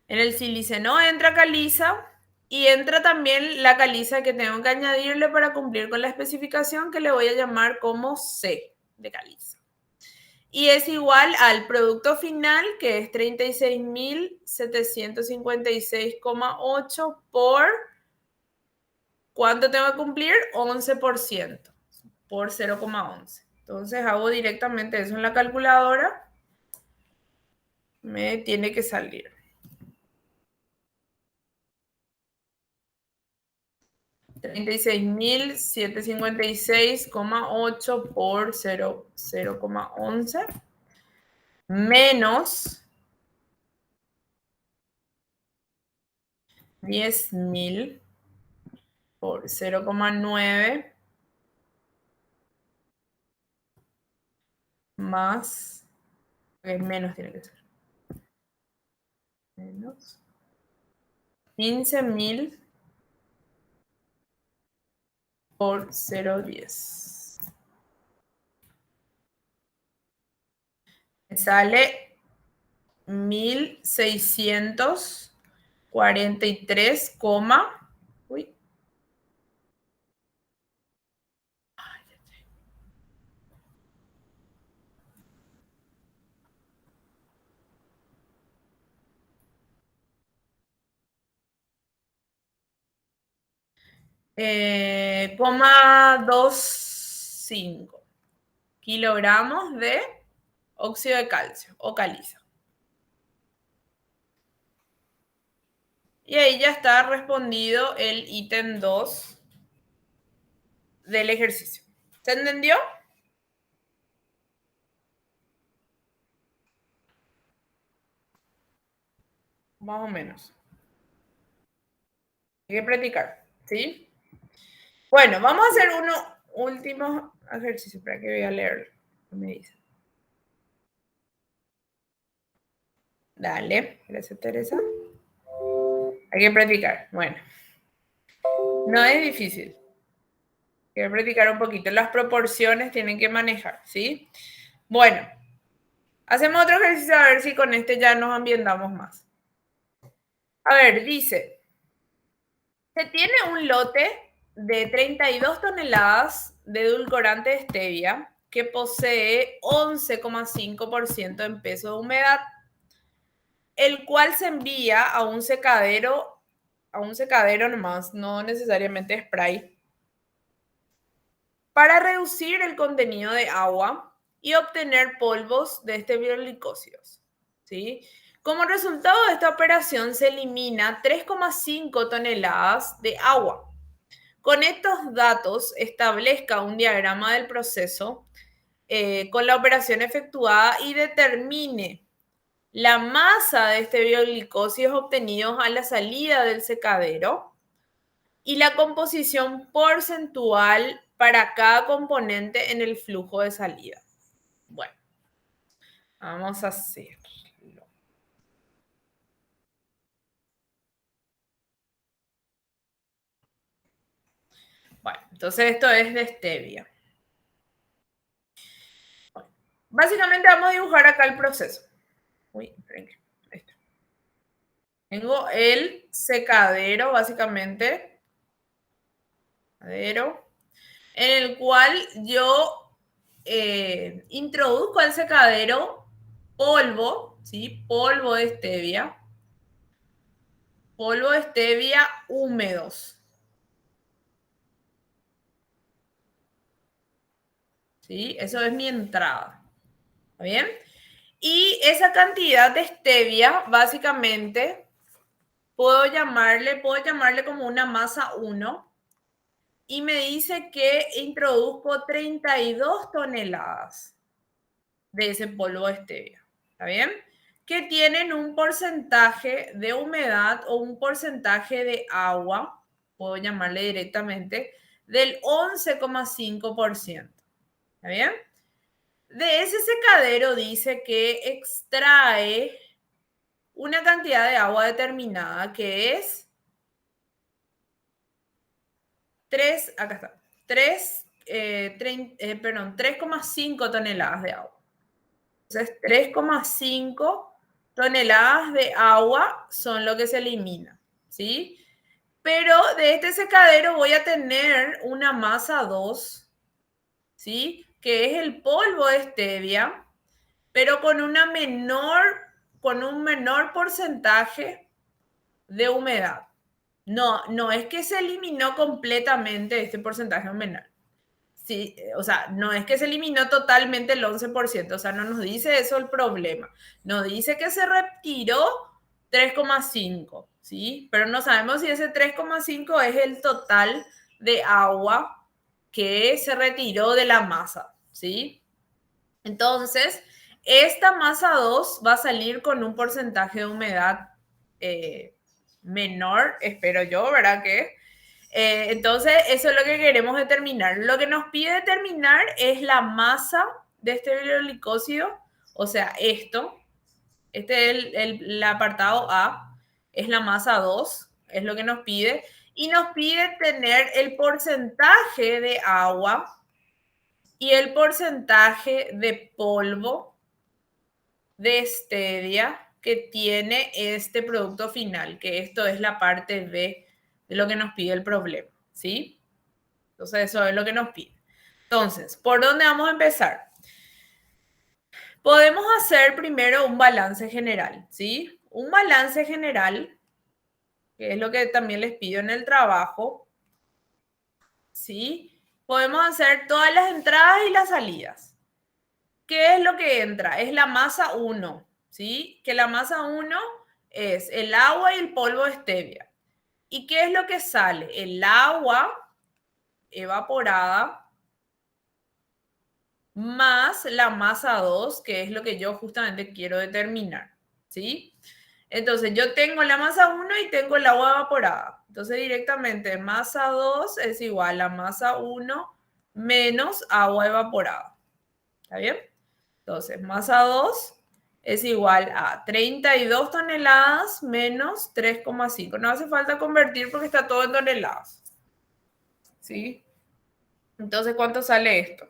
En el siliceno entra caliza y entra también la caliza que tengo que añadirle para cumplir con la especificación, que le voy a llamar como C de caliza. Y es igual al producto final, que es 36.756,8 por... ¿Cuánto tengo que cumplir? 11% por 0,11. Entonces hago directamente eso en la calculadora. Me tiene que salir 36.756,8 por 0,11 menos 10.000 por 0,9 más, menos tiene que ser, menos 15.000 por 0,10. Me sale 1.643, uy. Coma 25 kilogramos de óxido de calcio o caliza. Y ahí ya está respondido el ítem 2 del ejercicio. ¿Se entendió? Más o menos. Hay que practicar, ¿sí? Bueno, vamos a hacer uno último ejercicio para que voy a leer lo que me dice. Dale, gracias Teresa. Hay que practicar. Bueno, no es difícil. Hay que practicar un poquito. Las proporciones tienen que manejar, ¿sí? Bueno, hacemos otro ejercicio a ver si con este ya nos ambientamos más. A ver, dice, se tiene un lote de 32 toneladas de edulcorante de stevia que posee 11,5% en peso de humedad, el cual se envía a un secadero nomás, no necesariamente spray, para reducir el contenido de agua y obtener polvos de estebioglicosidos, ¿sí? Como resultado de esta operación se elimina 3,5 toneladas de agua. Con estos datos establezca un diagrama del proceso con la operación efectuada y determine la masa de estebioglicosidos obtenidos a la salida del secadero y la composición porcentual para cada componente en el flujo de salida. Bueno, vamos a hacerlo. Bueno, entonces esto es de stevia. Bueno, básicamente vamos a dibujar acá el proceso. Uy, esto. Tengo el secadero, básicamente, en el cual yo introduzco al secadero polvo, ¿sí? Polvo de stevia húmedos. ¿Sí? Eso es mi entrada. ¿Está bien? Y esa cantidad de stevia, básicamente, puedo llamarle como una masa 1. Y me dice que introduzco 32 toneladas de ese polvo de stevia. ¿Está bien? Que tienen un porcentaje de humedad o un porcentaje de agua, puedo llamarle directamente, del 11,5%. ¿Está bien? De ese secadero dice que extrae una cantidad de agua determinada que es 3,5 toneladas de agua. Entonces, 3,5 toneladas de agua son lo que se elimina, ¿sí? Pero de este secadero voy a tener una masa 2, ¿sí? Que es el polvo de stevia, pero con un menor porcentaje de humedad. No es que se eliminó completamente este porcentaje humedad. Sí, o sea, no es que se eliminó totalmente el 11%, o sea, no nos dice eso el problema. Nos dice que se retiró 3,5, ¿sí? Pero no sabemos si ese 3,5 es el total de agua que se retiró de la masa, ¿sí? Entonces, esta masa 2 va a salir con un porcentaje de humedad menor, espero yo, ¿verdad? Entonces, eso es lo que queremos determinar. Lo que nos pide determinar es la masa de este glicósido, o sea, esto. Este es el apartado A, es la masa 2, es lo que nos pide. Y nos pide tener el porcentaje de agua y el porcentaje de polvo de stevia que tiene este producto final, que esto es la parte B de lo que nos pide el problema, ¿sí? Entonces, eso es lo que nos pide. Entonces, ¿por dónde vamos a empezar? Podemos hacer primero un balance general, ¿sí? Un balance general, que es lo que también les pido en el trabajo, ¿sí? Podemos hacer todas las entradas y las salidas. ¿Qué es lo que entra? Es la masa 1, ¿sí? Que la masa 1 es el agua y el polvo de stevia. ¿Y qué es lo que sale? El agua evaporada más la masa 2, que es lo que yo justamente quiero determinar, ¿sí? Entonces, yo tengo la masa 1 y tengo el agua evaporada. Entonces, directamente masa 2 es igual a masa 1 menos agua evaporada. ¿Está bien? Entonces, masa 2 es igual a 32 toneladas menos 3,5. No hace falta convertir porque está todo en toneladas. ¿Sí? Entonces, ¿cuánto sale esto?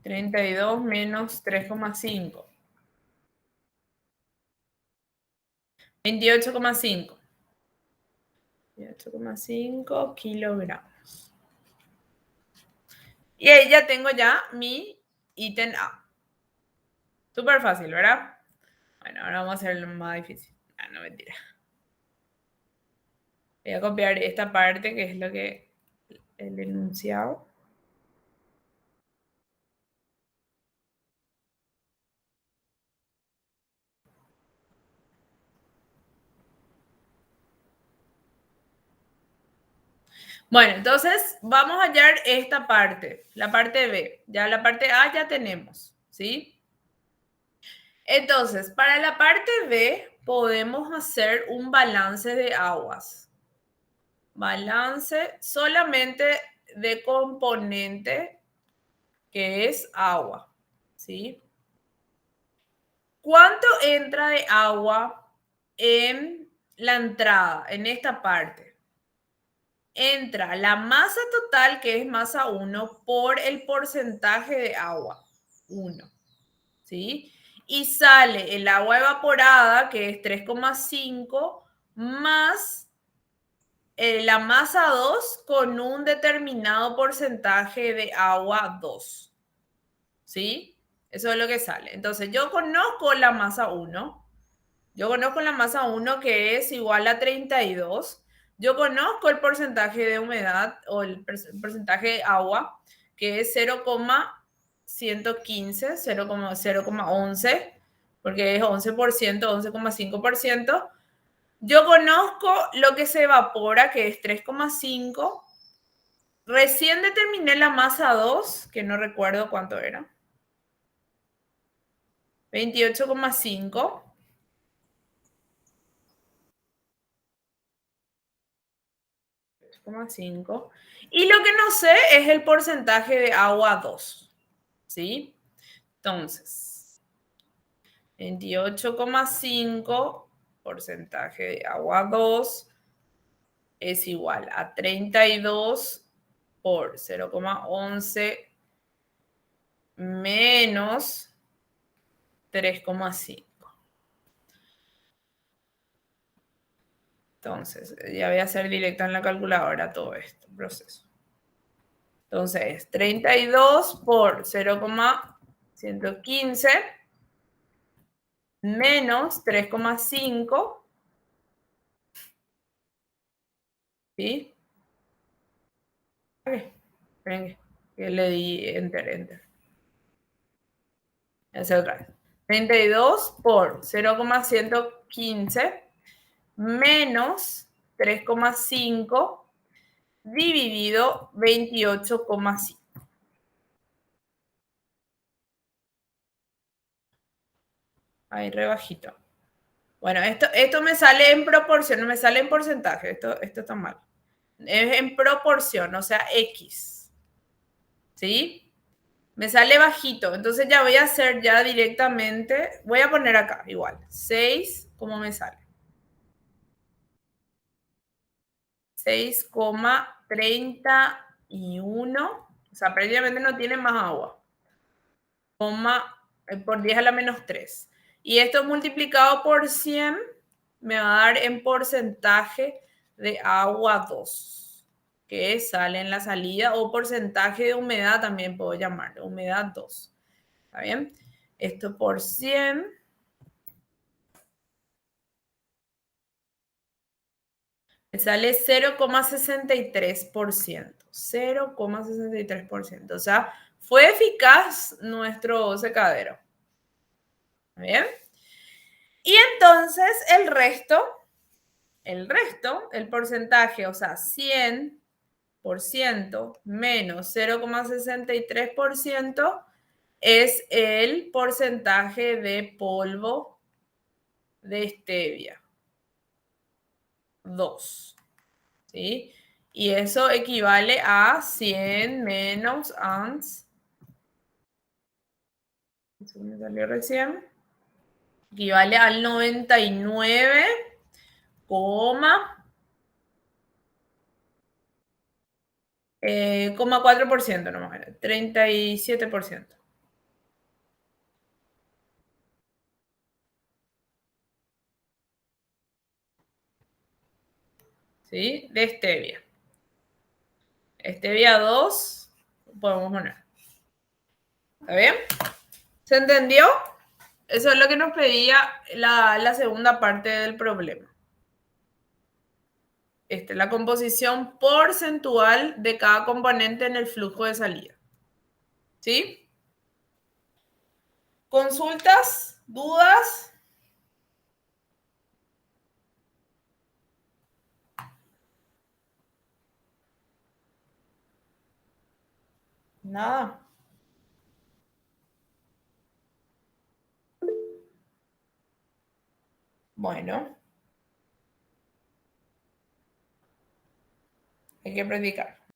32 menos 3,5. 28,5. 28,5 kilogramos. Y ahí ya tengo ya mi ítem A. Súper fácil, ¿verdad? Bueno, ahora vamos a hacer lo más difícil. Ah, no, mentira. Voy a copiar esta parte que es lo que el enunciado. Bueno, entonces vamos a hallar esta parte, la parte B. Ya la parte A ya tenemos, ¿sí? Entonces, para la parte B podemos hacer un balance de aguas. Balance solamente de componente que es agua, ¿sí? ¿Cuánto entra de agua en la entrada, en esta parte? Entra la masa total, que es masa 1, por el porcentaje de agua, 1, ¿sí? Y sale el agua evaporada, que es 3,5, más la masa 2 con un determinado porcentaje de agua 2, ¿sí? Eso es lo que sale. Entonces, yo conozco la masa 1. Yo conozco la masa 1 que es igual a 32. Yo conozco el porcentaje de humedad o el porcentaje de agua que es 0,115, 0,11, porque es 11%, 11,5%. Yo conozco lo que se evapora, que es 3,5. Recién determiné la masa 2, que no recuerdo cuánto era. 28,5. 5. Y lo que no sé es el porcentaje de agua 2, ¿sí? Entonces, 28,5 porcentaje de agua 2 es igual a 32 por 0,11 menos 3,5. Entonces, ya voy a hacer directo en la calculadora todo este proceso. Entonces, 32 por 0,115 menos 3,5, ¿sí? Ok, esperen que le di enter, enter. Hacer otra vez. 32 por 0,115 menos 3,5 dividido 28,5. Ahí rebajito. Bueno, esto me sale en proporción, no me sale en porcentaje. Esto está mal. Es en proporción, o sea, X. ¿Sí? Me sale bajito. Entonces ya voy a hacer ya directamente. Voy a poner acá igual. 6, ¿cómo me sale? 6,31. O sea, prácticamente no tiene más agua. Por 10 a la menos 3. Y esto multiplicado por 100 me va a dar en porcentaje de agua 2, que sale en la salida, o porcentaje de humedad también puedo llamarlo, humedad 2. ¿Está bien? Esto por 100 me sale 0,63%. 0,63%. O sea, fue eficaz nuestro secadero. ¿Está bien? Y entonces el porcentaje, o sea, 100% menos 0,63% es el porcentaje de polvo de stevia. 2. ¿Sí? Y eso equivale a 100 menos ans. Eso me salió recién. Equivale al 99, 4% nomás, 37%. ¿Sí? De stevia. Stevia 2, podemos poner. ¿Está bien? ¿Se entendió? Eso es lo que nos pedía la segunda parte del problema. La composición porcentual de cada componente en el flujo de salida. ¿Sí? ¿Consultas? ¿Dudas? Nada. Bueno, hay que practicar.